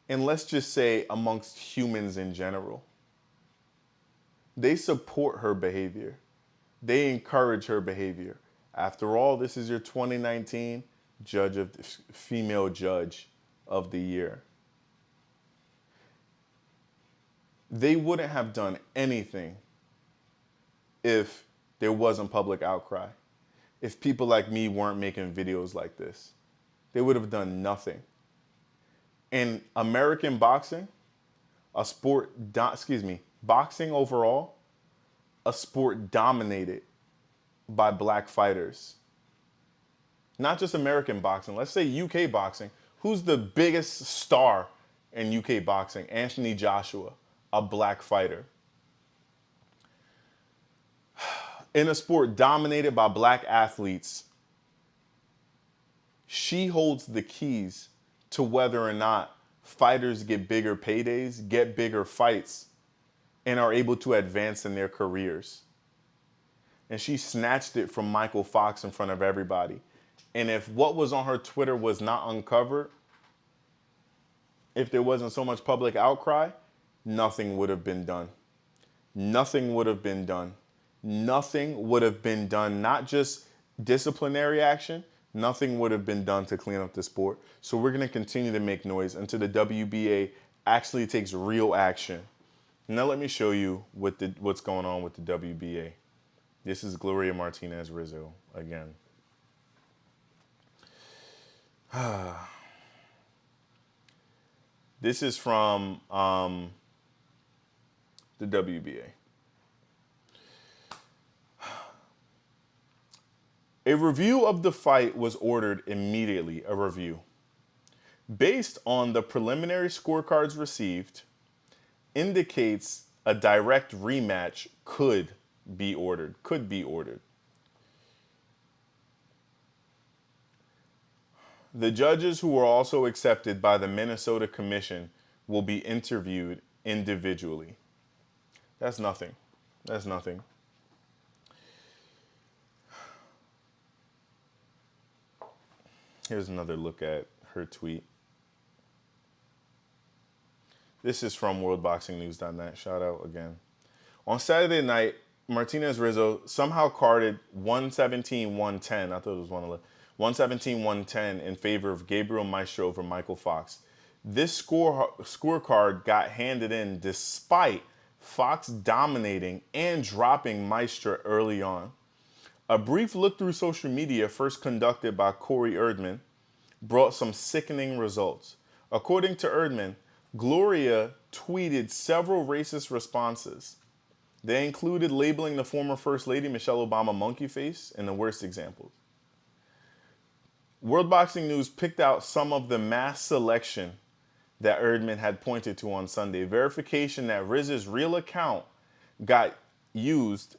And let's just say amongst humans in general. They support her behavior. They encourage her behavior. After all, this is your 2019 female judge of the year. They wouldn't have done anything if there wasn't public outcry. If people like me weren't making videos like this, they would have done nothing. In American boxing, boxing overall, a sport dominated by black fighters. Not just American boxing, let's say UK boxing. Who's the biggest star in UK boxing? Anthony Joshua, a black fighter. In a sport dominated by black athletes, she holds the keys to whether or not fighters get bigger paydays, get bigger fights, and are able to advance in their careers. And she snatched it from Michael Fox in front of everybody. And if what was on her Twitter was not uncovered, if there wasn't so much public outcry, nothing would have been done. Nothing would have been done. Nothing would have been done, not just disciplinary action, nothing would have been done to clean up the sport. So we're going to continue to make noise until the WBA actually takes real action. Now let me show you what's going on with the WBA. This is Gloria Martinez Rizzo again. This is from the WBA. A review of the fight was ordered immediately, a review. Based on the preliminary scorecards received, indicates a direct rematch could be ordered. The judges who were also accepted by the Minnesota Commission will be interviewed individually. That's nothing. That's nothing. Here's another look at her tweet. This is from worldboxingnews.net. Shout out again. On Saturday night, Martinez Rizzo somehow carded 117-110. I thought it was 111. 117-110 in favor of Gabriel Maestro over Michael Fox. This scorecard got handed in despite Fox dominating and dropping Maestro early on. A brief look through social media, first conducted by Corey Erdman, brought some sickening results. According to Erdman, Gloria tweeted several racist responses. They included labeling the former First Lady Michelle Obama monkey face in the worst examples. World Boxing News picked out some of the mass selection that Erdman had pointed to on Sunday. Verification that Riz's real account got used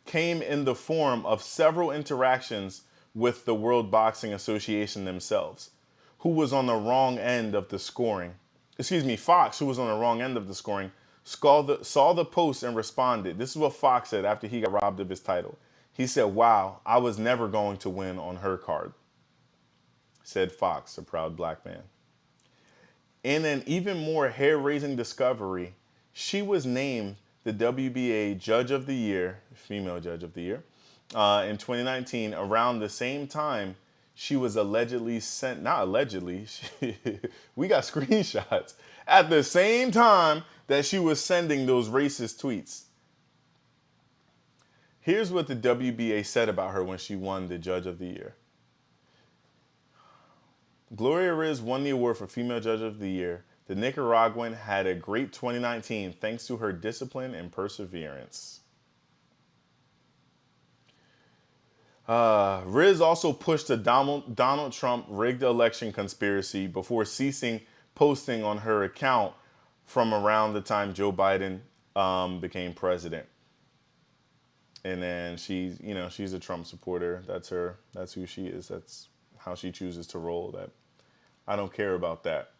came in the form of several interactions with the World Boxing Association themselves, who was on the wrong end of the scoring. Fox, who was on the wrong end of the scoring, saw the post and responded. This is what Fox said after he got robbed of his title. He said, "Wow, I was never going to win on her card," said Fox, a proud black man. In an even more hair-raising discovery, she was named the WBA Judge of the Year, female Judge of the Year, in 2019. Around the same time, she was allegedly sent, not allegedly, we got screenshots, at the same time that she was sending those racist tweets. Here's what the WBA said about her when she won the Judge of the Year. Gloria Riz won the award for Female Judge of the Year. The Nicaraguan had a great 2019 thanks to her discipline and perseverance. Riz also pushed the Donald Trump rigged election conspiracy before ceasing posting on her account from around the time Joe Biden became president. And then she's a Trump supporter. That's her. That's who she is. That's how she chooses to roll. That I don't care about that.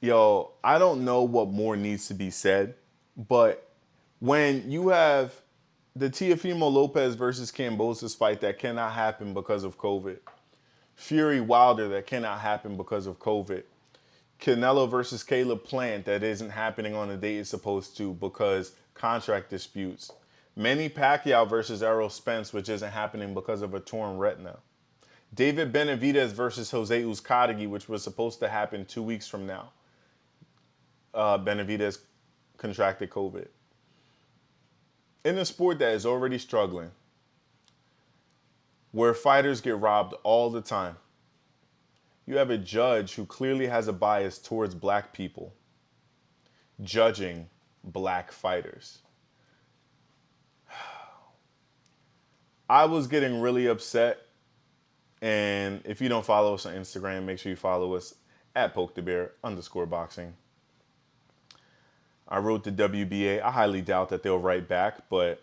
Yo, I don't know what more needs to be said, but when you have the Teofimo Lopez versus Kambosos fight that cannot happen because of COVID, Fury Wilder that cannot happen because of COVID, Canelo versus Caleb Plant that isn't happening on the date it's supposed to because contract disputes, Manny Pacquiao versus Errol Spence, which isn't happening because of a torn retina, David Benavidez versus Jose Uzcategui, which was supposed to happen 2 weeks from now. Benavidez contracted COVID. In a sport that is already struggling, where fighters get robbed all the time, you have a judge who clearly has a bias towards black people judging black fighters. I was getting really upset, and if you don't follow us on Instagram, make sure you follow us at pokethebear_boxing. I wrote the WBA. I highly doubt that they'll write back, but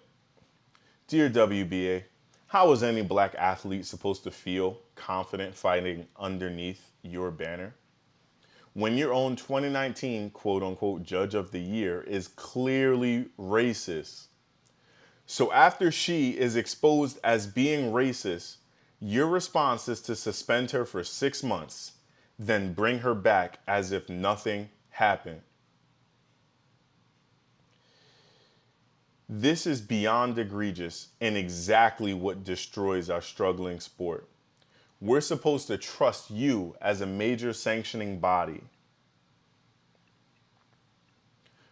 dear WBA, how is any black athlete supposed to feel confident fighting underneath your banner when your own 2019 quote-unquote Judge of the Year is clearly racist? So after she is exposed as being racist, your response is to suspend her for 6 months, then bring her back as if nothing happened. This is beyond egregious and exactly what destroys our struggling sport. We're supposed to trust you as a major sanctioning body.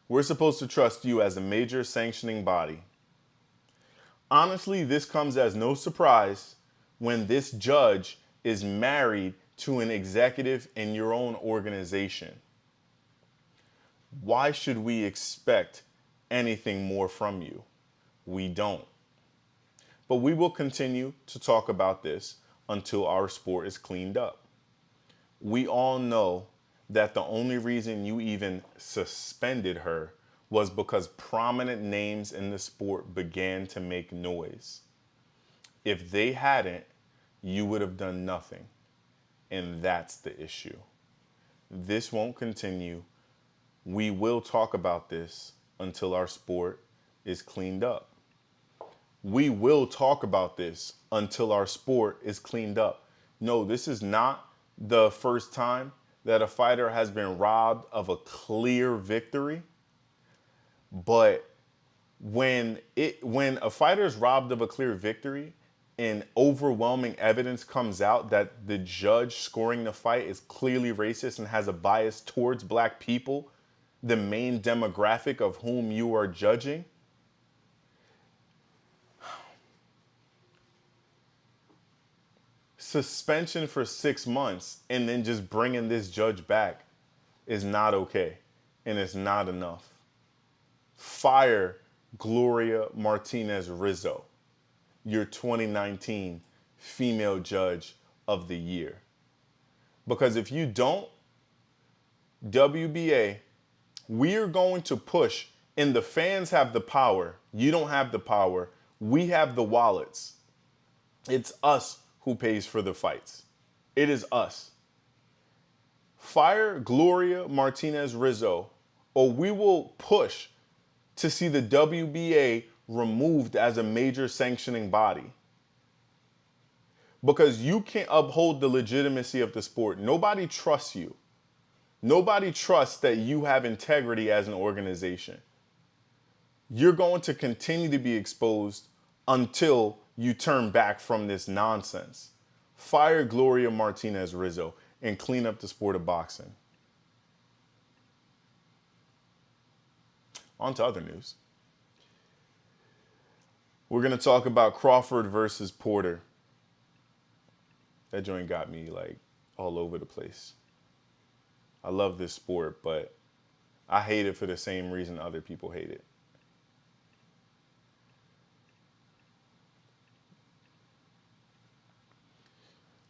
We're supposed to trust you as a major sanctioning body. Honestly, this comes as no surprise when this judge is married to an executive in your own organization. Why should we expect anything more from you? We don't. But we will continue to talk about this until our sport is cleaned up. We all know that the only reason you even suspended her was because prominent names in the sport began to make noise. If they hadn't, you would have done nothing. And that's the issue. This won't continue. We will talk about this until our sport is cleaned up. we will talk about this until our sport is cleaned up. No, this is not the first time that a fighter has been robbed of a clear victory. But when a fighter is robbed of a clear victory and overwhelming evidence comes out that the judge scoring the fight is clearly racist and has a bias towards black people, the main demographic of whom you are judging, suspension for 6 months and then just bringing this judge back is not okay, and it's not enough. Fire Gloria Martinez Rizzo, your 2019 Female Judge of the Year. Because if you don't, WBA, we are going to push, and the fans have the power. You don't have the power. We have the wallets. It's us who pays for the fights. It is us. Fire Gloria Martinez Rizzo, or we will push to see the WBA removed as a major sanctioning body. Because you can't uphold the legitimacy of the sport. Nobody trusts you. Nobody trusts that you have integrity as an organization. You're going to continue to be exposed until you turn back from this nonsense. Fire Gloria Martinez Rizzo and clean up the sport of boxing. On to other news. We're going to talk about Crawford versus Porter. That joint got me like all over the place. I love this sport, but I hate it for the same reason other people hate it.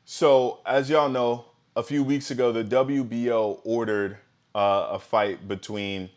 So, as y'all know, a few weeks ago, the WBO ordered a fight between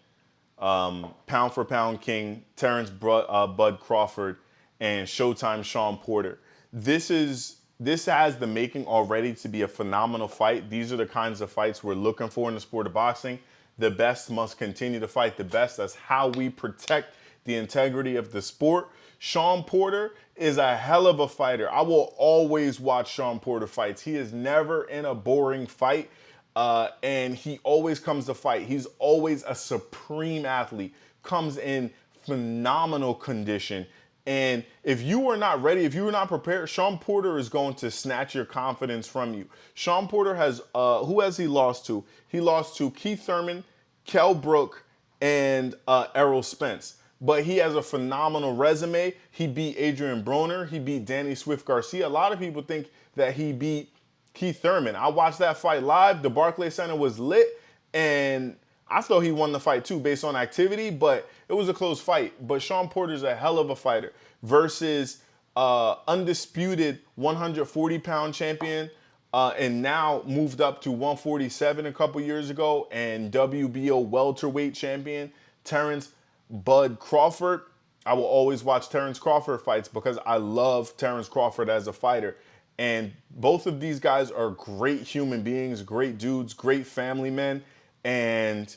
pound for pound king Terrence Bud Crawford and Showtime Shawn Porter. This has the making already to be a phenomenal fight. These are the kinds of fights we're looking for in the sport of boxing. The best must continue to fight the best. That's how we protect the integrity of the sport. Shawn Porter is a hell of a fighter. I will always watch Shawn Porter fights. He is never in a boring fight. And he always comes to fight. He's always a supreme athlete, comes in phenomenal condition. And if you are not ready, if you are not prepared, Shawn Porter is going to snatch your confidence from you. Shawn Porter has, who has he lost to? He lost to Keith Thurman, Kell Brook, and Errol Spence. But he has a phenomenal resume. He beat Adrian Broner. He beat Danny Swift Garcia. A lot of people think that he beat Keith Thurman. I watched that fight live. The Barclays Center was lit, and I thought he won the fight too based on activity, but it was a close fight. But Shawn Porter's a hell of a fighter versus undisputed 140-pound champion and now moved up to 147 a couple years ago, and WBO welterweight champion Terrence Bud Crawford. I will always watch Terrence Crawford fights because I love Terrence Crawford as a fighter. And both of these guys are great human beings, great dudes, great family men, and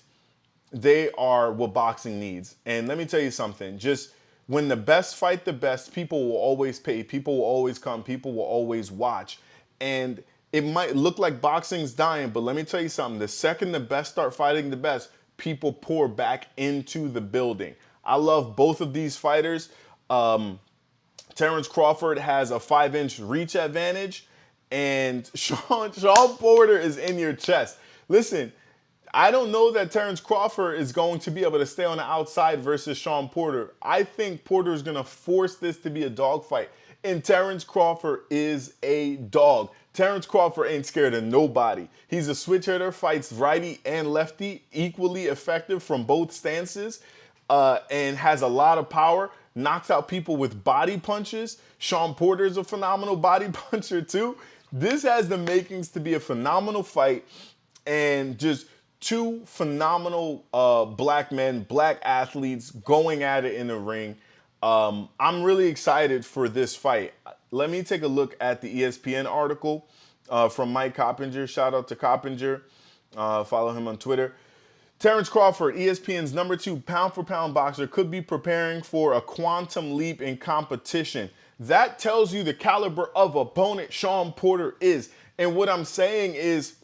they are what boxing needs. And let me tell you something, just when the best fight the best, people will always pay, people will always come, people will always watch. And it might look like boxing's dying, but let me tell you something, the second the best start fighting the best, people pour back into the building. I love both of these fighters. Terrence Crawford has a 5-inch reach advantage, and Shawn Porter is in your chest. Listen, I don't know that Terrence Crawford is going to be able to stay on the outside versus Shawn Porter. I think Porter is going to force this to be a dogfight, and Terrence Crawford is a dog. Terrence Crawford ain't scared of nobody. He's a switch hitter, fights righty and lefty, equally effective from both stances, and has a lot of power. Knocks out people with body punches. Shawn Porter is a phenomenal body puncher too. This has the makings to be a phenomenal fight, and just two phenomenal black men, black athletes going at it in the ring. I'm really excited for this fight. Let me take a look at the ESPN article from Mike Coppinger. Shout out to Coppinger. Follow him on Twitter. Terrence Crawford, ESPN's #2 pound-for-pound boxer, could be preparing for a quantum leap in competition. That tells you the caliber of opponent Sean Porter is. And what I'm saying is,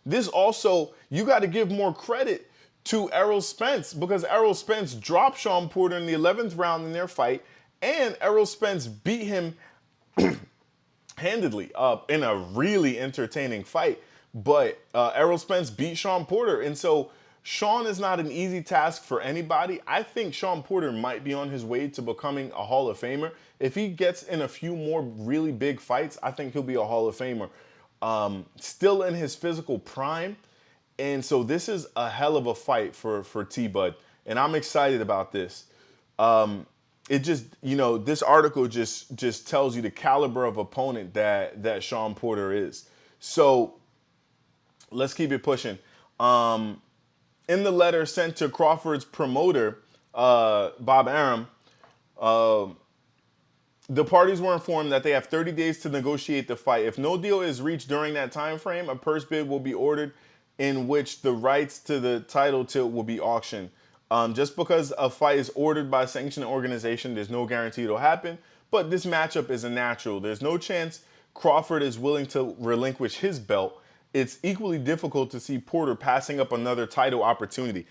this also, you got to give more credit to Errol Spence, because Errol Spence dropped Sean Porter in the 11th round in their fight, and Errol Spence beat him handedly in a really entertaining fight. But Errol Spence beat Sean Porter. And so Sean is not an easy task for anybody. I think Sean Porter might be on his way to becoming a Hall of Famer. If he gets in a few more really big fights, I think he'll be a Hall of Famer. Still in his physical prime. And so this is a hell of a fight for T-Bud. And I'm excited about this. It just, this article just tells you the caliber of opponent that Sean Porter is. So let's keep it pushing. In the letter sent to Crawford's promoter, Bob Arum, the parties were informed that they have 30 days to negotiate the fight. If no deal is reached during that time frame, a purse bid will be ordered in which the rights to the title tilt will be auctioned. Just because a fight is ordered by a sanctioned organization, there's no guarantee it'll happen, but this matchup is a natural. There's no chance Crawford is willing to relinquish his belt. It's equally difficult to see Porter passing up another title opportunity.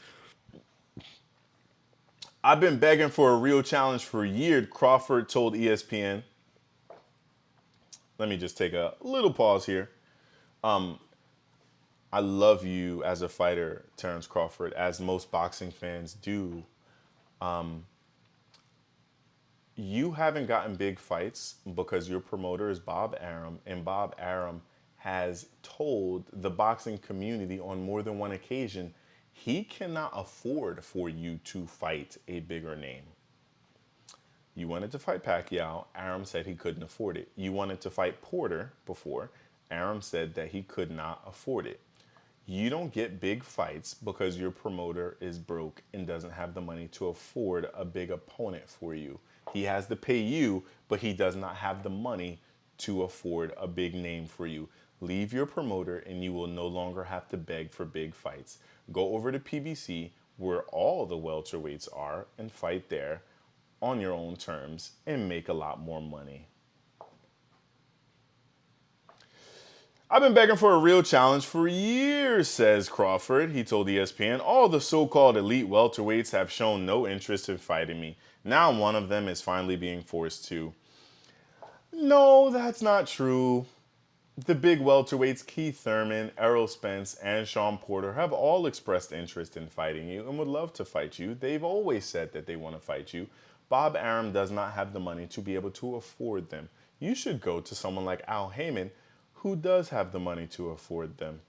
I've been begging for a real challenge for years, Crawford told ESPN. Let me just take a little pause here. I love you as a fighter, Terrence Crawford, as most boxing fans do. You haven't gotten big fights because your promoter is Bob Arum, and Bob Arum has told the boxing community on more than one occasion he cannot afford for you to fight a bigger name. You wanted to fight Pacquiao. Arum said he couldn't afford it. You wanted to fight Porter before. Arum said that he could not afford it. You don't get big fights because your promoter is broke and doesn't have the money to afford a big opponent for you. He has to pay you, but he does not have the money to afford a big name for you. Leave your promoter and you will no longer have to beg for big fights. Go over to PBC, where all the welterweights are, and fight there on your own terms and make a lot more money. I've been begging for a real challenge for years, says Crawford. He told ESPN, all the so-called elite welterweights have shown no interest in fighting me. Now one of them is finally being forced to. No, that's not true. The big welterweights, Keith Thurman, Errol Spence, and Sean Porter, have all expressed interest in fighting you and would love to fight you. They've always said that they want to fight you. Bob Arum does not have the money to be able to afford them. You should go to someone like Al Heyman, who does have the money to afford them.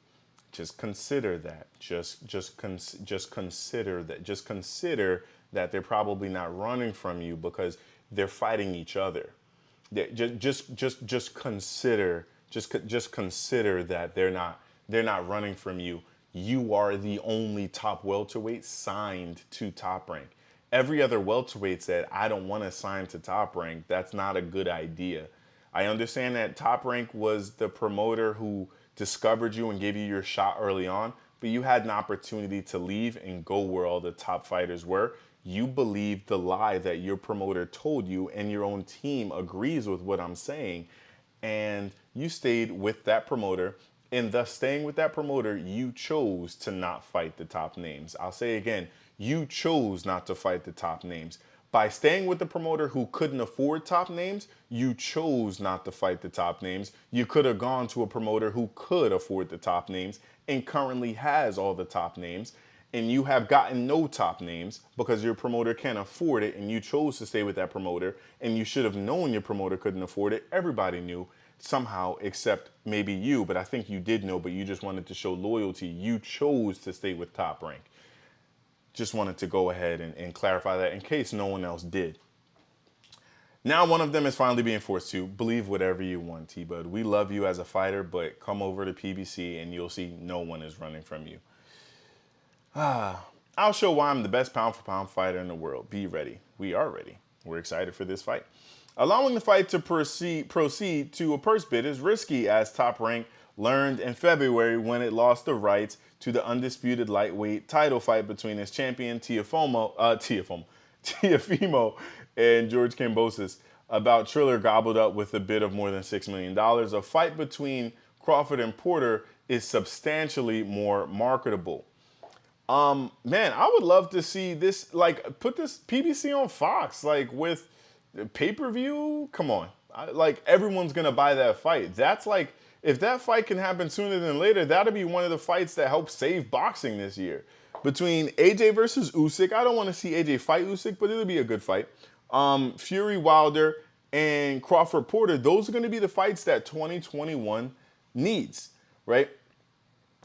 Just consider that. Just consider that. Just consider that they're probably not running from you because they're fighting each other. Just consider. Just consider that they're not running from you. You are the only top welterweight signed to Top Rank. Every other welterweight said, I don't want to sign to Top Rank. That's not a good idea. I understand that Top Rank was the promoter who discovered you and gave you your shot early on, but you had an opportunity to leave and go where all the top fighters were. You believed the lie that your promoter told you, and your own team agrees with what I'm saying. And you stayed with that promoter, and thus staying with that promoter, you chose to not fight the top names. I'll say again, you chose not to fight the top names. By staying with the promoter who couldn't afford top names, you chose not to fight the top names. You could have gone to a promoter who could afford the top names and currently has all the top names, and you have gotten no top names because your promoter can't afford it, and you chose to stay with that promoter, and you should have known your promoter couldn't afford it. Everybody knew somehow except maybe you, but I think you did know, but you just wanted to show loyalty. You chose to stay with Top Rank. Just wanted to go ahead and clarify that in case no one else did. Now one of them is finally being forced to. Believe whatever you want, T-Bud. We love you as a fighter, but come over to PBC and you'll see no one is running from you. I'll show why I'm the best pound-for-pound fighter in the world. Be ready. We are ready. We're excited for this fight. Allowing the fight to proceed to a purse bid is risky, as Top Rank learned in February when it lost the rights to the undisputed lightweight title fight between its champion Tiafimo and George Kambosos. About Triller gobbled up with a bid of more than $6 million. A fight between Crawford and Porter is substantially more marketable. Man, I would love to see this, like, put this PBC on Fox, like, with pay-per-view. Come on. Like, everyone's going to buy that fight. That's like, if that fight can happen sooner than later, that'll be one of the fights that helps save boxing this year. Between AJ versus Usyk, I don't want to see AJ fight Usyk, but it'll be a good fight. Fury Wilder and Crawford Porter, those are going to be the fights that 2021 needs, right?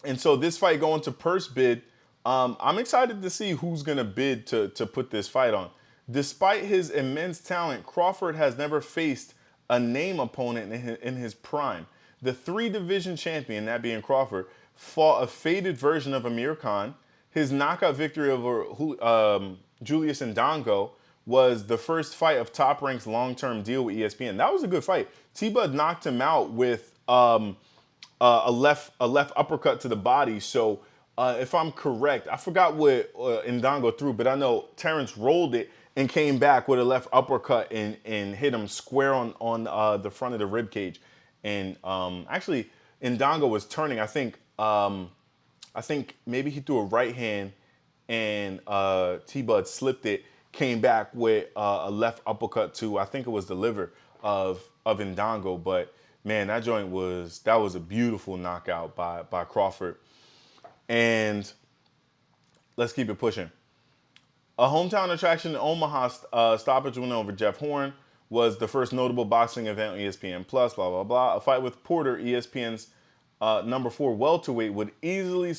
And so this fight going to purse bid, I'm excited to see who's going to bid to put this fight on. Despite his immense talent, Crawford has never faced a name opponent in his prime. The 3-division champion, that being Crawford, fought a faded version of Amir Khan. His knockout victory over Julius Ndongo was the first fight of Top Rank's long-term deal with ESPN. That was a good fight. T-Bud knocked him out with a left uppercut to the body. So if I'm correct, I forgot what Ndongo threw, but I know Terrence rolled it and came back with a left uppercut and hit him square on the front of the rib cage. And actually, Ndongo was turning. I think maybe he threw a right hand and T-Bud slipped it, came back with a left uppercut to, I think it was the liver of Ndongo. But man, that was a beautiful knockout by Crawford. And let's keep it pushing. A hometown attraction in Omaha, stoppage win over Jeff Horn was the first notable boxing event on ESPN+, blah, blah, blah. A fight with Porter, ESPN's number 4 welterweight, would easily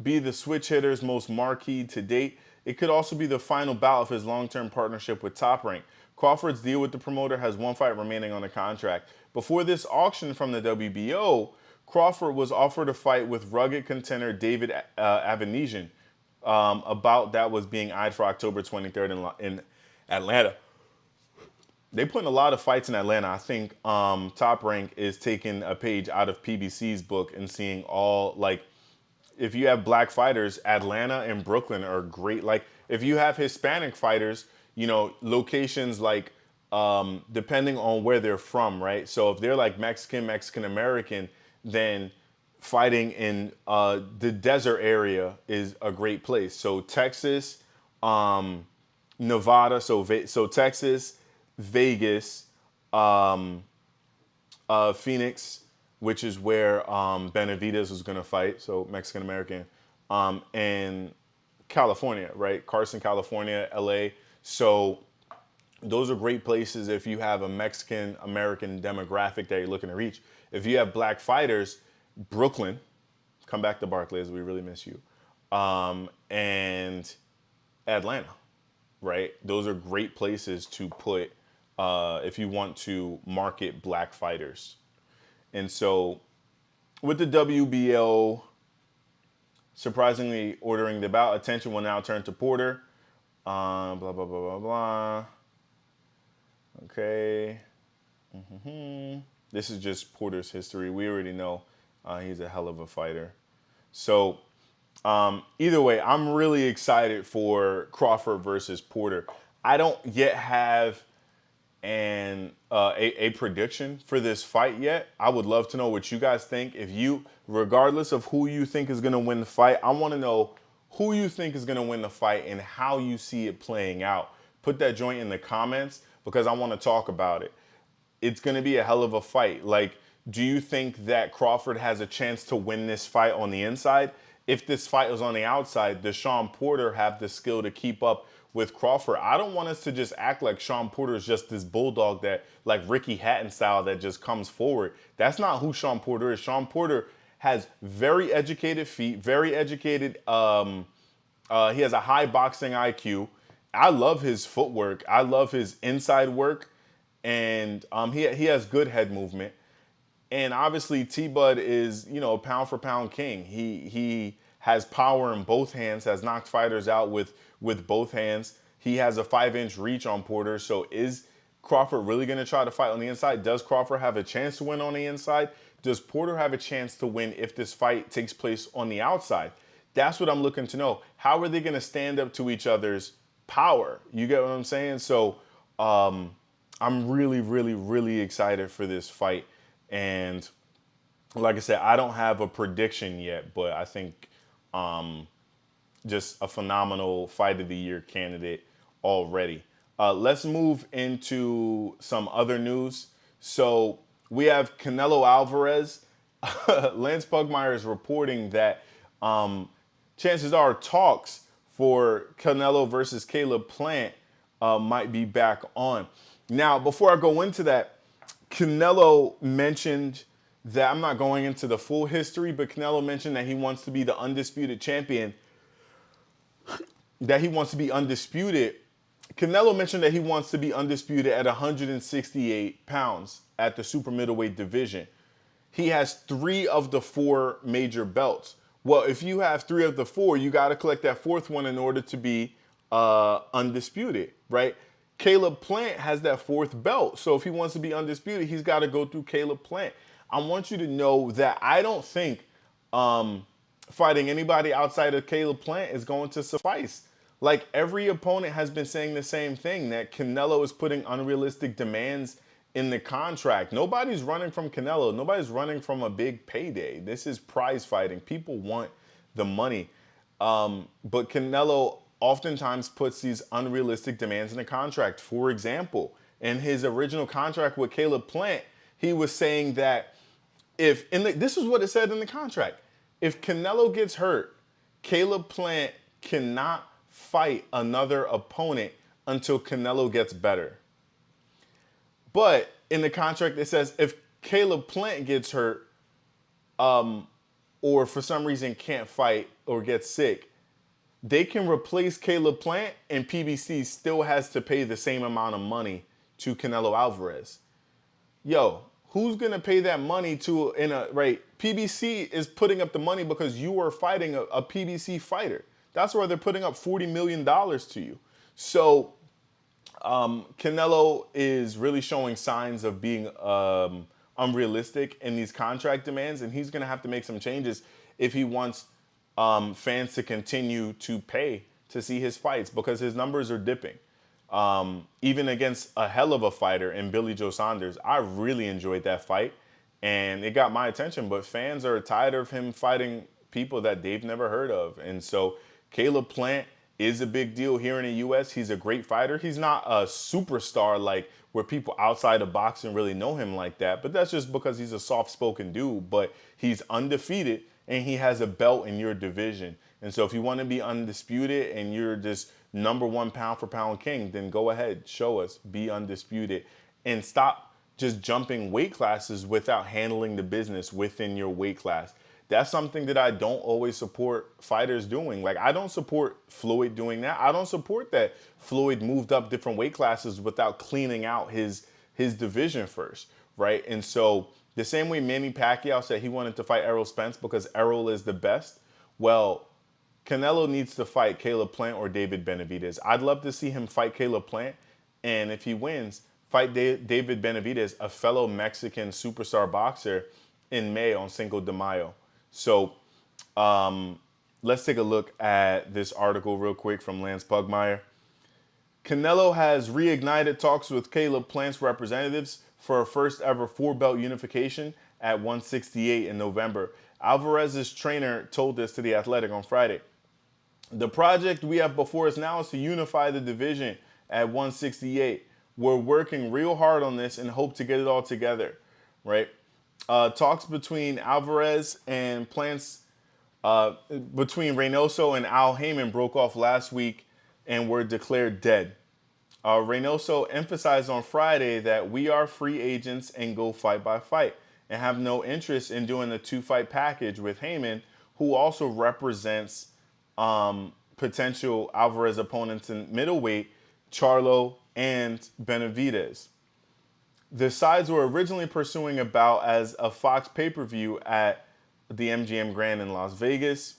be the switch hitter's most marquee to date. It could also be the final bout of his long-term partnership with Top Rank. Crawford's deal with the promoter has one fight remaining on the contract. Before this auction from the WBO, Crawford was offered a fight with rugged contender David Avanesian. A bout that was being eyed for October 23rd in Atlanta. They put in a lot of fights in Atlanta. I think Top Rank is taking a page out of PBC's book and seeing all, like, if you have black fighters, Atlanta and Brooklyn are great. Like, if you have Hispanic fighters, you know, locations like, depending on where they're from, right? So if they're like Mexican-American, then fighting in the desert area is a great place. So Texas, Nevada, so Texas, Vegas, Phoenix, which is where Benavidez was going to fight, so Mexican-American, and California, right? Carson, California, LA. So those are great places if you have a Mexican-American demographic that you're looking to reach. If you have black fighters, Brooklyn, come back to Barclays, we really miss you, and Atlanta, right? Those are great places to put if you want to market black fighters. And so with the WBO surprisingly ordering the bout, attention will now turn to Porter. Blah, blah, blah, blah, blah. Okay. This is just Porter's history. We already know he's a hell of a fighter. So either way, I'm really excited for Crawford versus Porter. I don't yet have a prediction for this fight yet. I would love to know what you guys think. If you, regardless of who you think is going to win the fight, I want to know who you think is going to win the fight and how you see it playing out. Put that joint in the comments because I want to talk about it. It's going to be a hell of a fight. Like, do you think that Crawford has a chance to win this fight on the inside? If this fight was on the outside, does Sean Porter have the skill to keep up with Crawford? I don't want us to just act like Sean Porter is just this bulldog that, like Ricky Hatton style, that just comes forward. That's not who Sean Porter is. Sean Porter has very educated feet, very educated. He has a high boxing IQ. I love his footwork. I love his inside work, and he has good head movement. And obviously, T-Bud is, you know, pound for pound king. He has power in both hands, has knocked fighters out with both hands. He has a 5-inch reach on Porter. So is Crawford really going to try to fight on the inside? Does Crawford have a chance to win on the inside? does Porter have a chance to win if this fight takes place on the outside? That's what I'm looking to know. How are they going to stand up to each other's power? You get what I'm saying? So I'm really, really, really excited for this fight. And like I said, I don't have a prediction yet, but I think just a phenomenal fight of the year candidate already. Let's move into some other news. So we have Canelo Alvarez. Lance Pugmire is reporting that chances are talks for Canelo versus Caleb Plant might be back on. Now, before I go into that, Canelo mentioned that, I'm not going into the full history, but Canelo mentioned that he wants to be the undisputed champion, that he wants to be undisputed. Canelo mentioned that he wants to be undisputed at 168 pounds at the super middleweight division. He has 3 of the 4 major belts. Well, if you have 3 of the 4, you got to collect that 4th one in order to be undisputed, right? Caleb Plant has that 4th belt. So if he wants to be undisputed, he's got to go through Caleb Plant. I want you to know that I don't think fighting anybody outside of Caleb Plant is going to suffice. Like, every opponent has been saying the same thing, that Canelo is putting unrealistic demands in the contract. Nobody's running from Canelo. Nobody's running from a big payday. This is prize fighting. People want the money. But Canelo oftentimes puts these unrealistic demands in the contract. For example, in his original contract with Caleb Plant, he was saying that this is what it said in the contract. If Canelo gets hurt, Caleb Plant cannot fight another opponent until Canelo gets better. But in the contract, it says if Caleb Plant gets hurt or for some reason can't fight or gets sick, they can replace Caleb Plant and PBC still has to pay the same amount of money to Canelo Alvarez. Yo, who's going to pay that money to, right? PBC is putting up the money because you are fighting a PBC fighter. That's why they're putting up $40 million to you. So Canelo is really showing signs of being unrealistic in these contract demands, and he's going to have to make some changes if he wants fans to continue to pay to see his fights, because his numbers are dipping. Even against a hell of a fighter in Billy Joe Saunders, I really enjoyed that fight, and it got my attention, but fans are tired of him fighting people that they've never heard of. And so Caleb Plant is a big deal here in the U.S. He's a great fighter. He's not a superstar like where people outside of boxing really know him like that, but that's just because he's a soft-spoken dude. But he's undefeated, and he has a belt in your division. And so if you want to be undisputed and you're just #1 pound-for-pound king, then go ahead, show us, be undisputed, and stop just jumping weight classes without handling the business within your weight class. That's something that I don't always support fighters doing. Like, I don't support Floyd doing that. I don't support that Floyd moved up different weight classes without cleaning out his division first, right? And so the same way Manny Pacquiao said he wanted to fight Errol Spence because Errol is the best, well, Canelo needs to fight Caleb Plant or David Benavidez. I'd love to see him fight Caleb Plant, and if he wins, fight David Benavidez, a fellow Mexican superstar boxer, in May on Cinco de Mayo. So let's take a look at this article real quick from Lance Pugmire. Canelo has reignited talks with Caleb Plant's representatives for a first ever 4-belt unification at 168 in November. Alvarez's trainer told this to The Athletic on Friday. The project we have before us now is to unify the division at 168. We're working real hard on this and hope to get it all together, right? Talks between Alvarez and Plants, between Reynoso and Al Heyman broke off last week and were declared dead. Reynoso emphasized on Friday that we are free agents and go fight by fight and have no interest in doing a 2-fight package with Heyman, who also represents potential Alvarez opponents in middleweight, Charlo and Benavidez. The sides were originally pursuing a bout as a Fox pay-per-view at the MGM Grand in Las Vegas.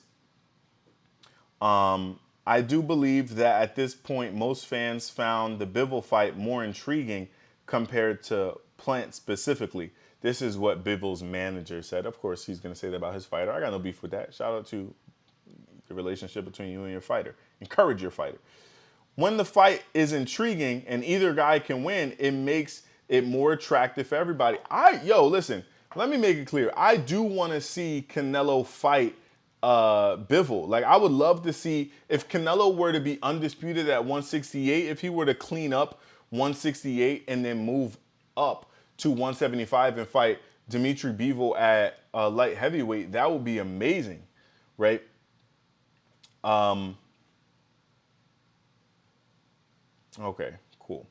I do believe that at this point, most fans found the Bivol fight more intriguing compared to Plant specifically. This is what Bivol's manager said. Of course, he's going to say that about his fighter. I got no beef with that. Shout out to the relationship between you and your fighter. Encourage your fighter. When the fight is intriguing and either guy can win, it makes it more attractive for everybody. Listen, let me make it clear. I do want to see Canelo fight Bivol. Like, I would love to see if Canelo were to be undisputed at 168, if he were to clean up 168 and then move up to 175 and fight Dimitri Bivol at light heavyweight, that would be amazing, right? Okay, cool.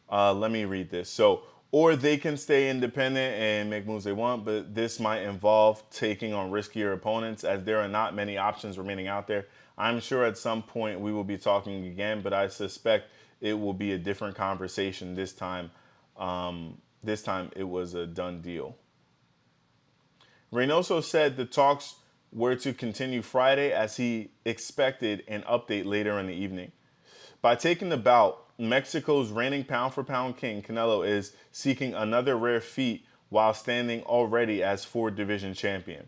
Let me read this. So, or they can stay independent and make moves they want, but this might involve taking on riskier opponents as there are not many options remaining out there. I'm sure at some point we will be talking again, but I suspect it will be a different conversation this time. This time it was a done deal. Reynoso said the talks were to continue Friday as he expected an update later in the evening. By taking the bout, Mexico's reigning pound-for-pound king, Canelo, is seeking another rare feat while standing already as four-division champion.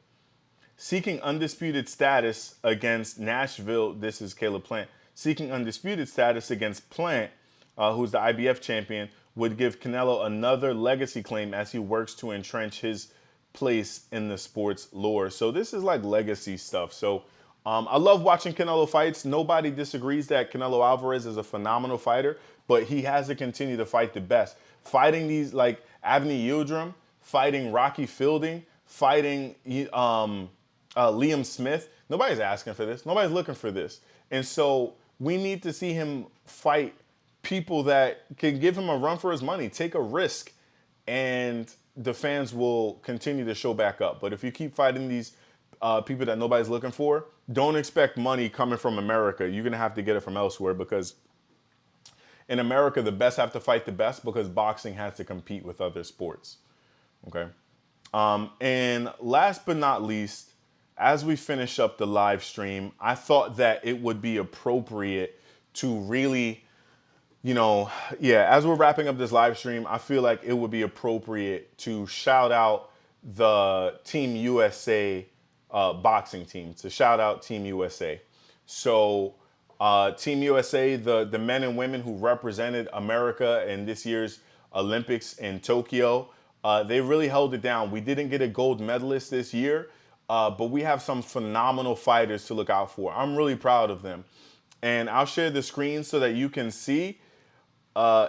Seeking undisputed status against Nashville, this is Caleb Plant, seeking undisputed status against Plant, who's the IBF champion, would give Canelo another legacy claim as he works to entrench his place in the sport's lore. So this is like legacy stuff. So I love watching Canelo fights. Nobody disagrees that Canelo Alvarez is a phenomenal fighter, but he has to continue to fight the best. Fighting these like Avni Yildirim, fighting Rocky Fielding, fighting Liam Smith. Nobody's asking for this. Nobody's looking for this. And so we need to see him fight people that can give him a run for his money, take a risk, and the fans will continue to show back up. But if you keep fighting these people that nobody's looking for, don't expect money coming from America. You're going to have to get it from elsewhere, because in America, the best have to fight the best because boxing has to compete with other sports. Okay. And last but not least, as we finish up the live stream, I thought that it would be appropriate to really, as we're wrapping up this live stream, I feel like it would be appropriate to shout out the Team USA boxing team, to shout out Team USA. So Team USA, the men and women who represented America in this year's Olympics in Tokyo, they really held it down. We didn't get a gold medalist this year, but we have some phenomenal fighters to look out for. I'm really proud of them. And I'll share the screen so that you can see.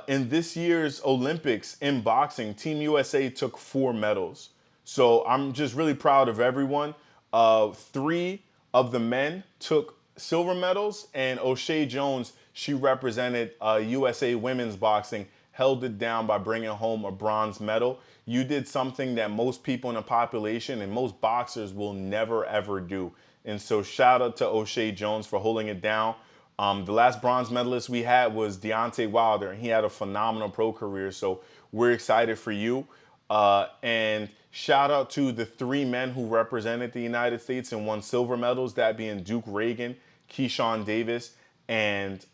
In this year's Olympics in boxing, Team USA took 4 medals. So I'm just really proud of everyone. 3 of the men took silver medals, and O'Shea Jones, she represented USA women's boxing, held it down by bringing home a bronze medal. You did something that most people in the population and most boxers will never, ever do. And so shout out to O'Shea Jones for holding it down. The last bronze medalist we had was Deontay Wilder, and he had a phenomenal pro career. So we're excited for you. And shout out to the 3 men who represented the United States and won silver medals, that being Duke Reagan, Keyshawn Davis, and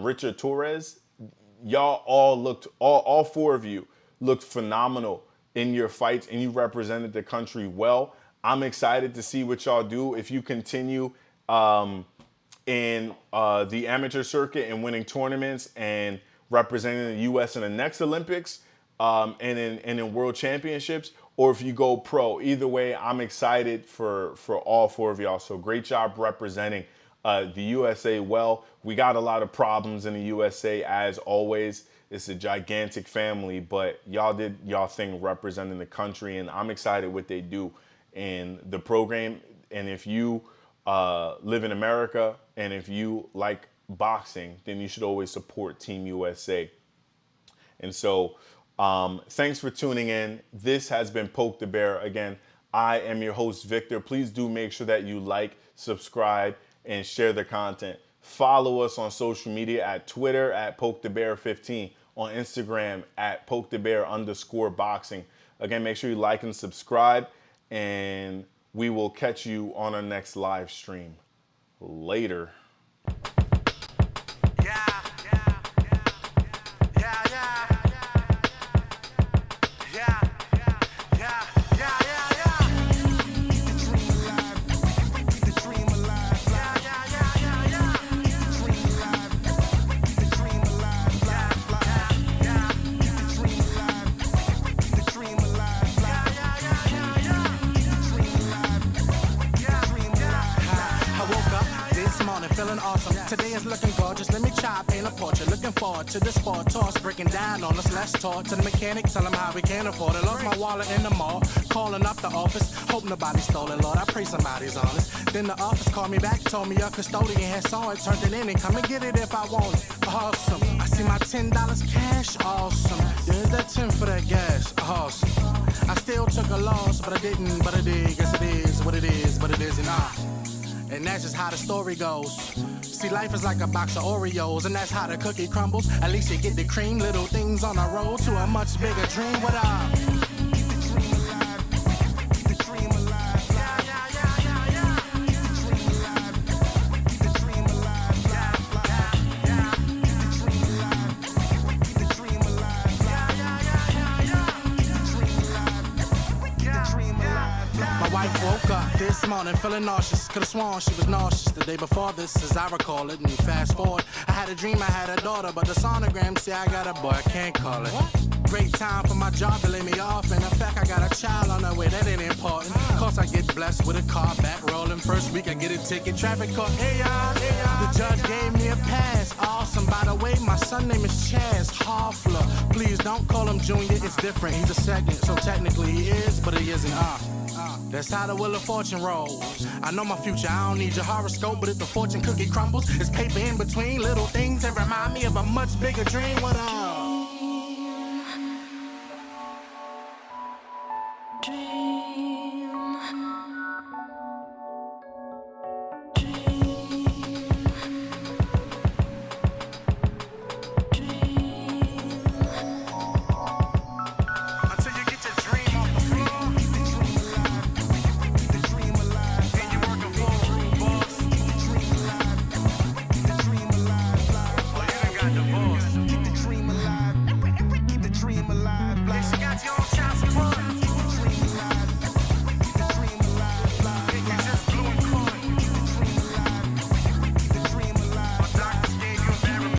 Richard Torres. Y'all all 4 of you looked phenomenal in your fights, and you represented the country well. I'm excited to see what y'all do if you continue in the amateur circuit and winning tournaments and representing the U.S. in the next Olympics and in world championships, or if you go pro. Either way, I'm excited for all 4 of y'all. So great job representing the USA well. We got a lot of problems in the USA, as always. It's a gigantic family, but y'all did y'all thing representing the country, and I'm excited what they do in the program. And if you live in America and if you like boxing, then you should always support Team USA. And so thanks for tuning in. This has been Poke the Bear. Again, I am your host, Victor. Please do make sure that you like, subscribe, and share the content. Follow us on social media at Twitter at pokethebear15, on Instagram at pokethebear_boxing. Again, make sure you like and subscribe, and we will catch you on our next live stream. Later. feeling awesome. Today is looking gorgeous, let me chop, paint a portrait. Looking forward to this sport toss, breaking down on us, let's talk. To the mechanic, tell him how we can't afford it. Lost my wallet in the mall, calling up the office. Hope nobody stole it, Lord, I pray somebody's honest. Then the office called me back, told me a custodian had saw it, turned it in and come and get it if I want it. Awesome, I see my $10 cash, awesome. There's that 10 for that gas, awesome. I still took a loss, but I didn't, but I did. Guess it is what it is, but it isn't. And that's just how the story goes. See, life is like a box of Oreos, and that's how the cookie crumbles. At least you get the cream, little things on the road to a much bigger dream. What up? Woke up this morning feeling nauseous. Could've sworn she was nauseous the day before this, as I recall it. And fast forward, I had a dream I had a daughter, but the sonogram say I got a boy, I can't call it. Great time for my job to lay me off. And in fact, I got a child on the way, that ain't important. Cause I get blessed with a car back rolling. First week I get a ticket, traffic caught. Hey y'all, hey y'all. The judge gave me a pass, awesome. By the way, my son name is Chaz Hoffler. Please don't call him Junior, it's different. He's a second, so technically he is, but he isn't. That's how the wheel of fortune rolls. I know my future, I don't need your horoscope, but if the fortune cookie crumbles, it's paper in between little things that remind me of a much bigger dream. What up?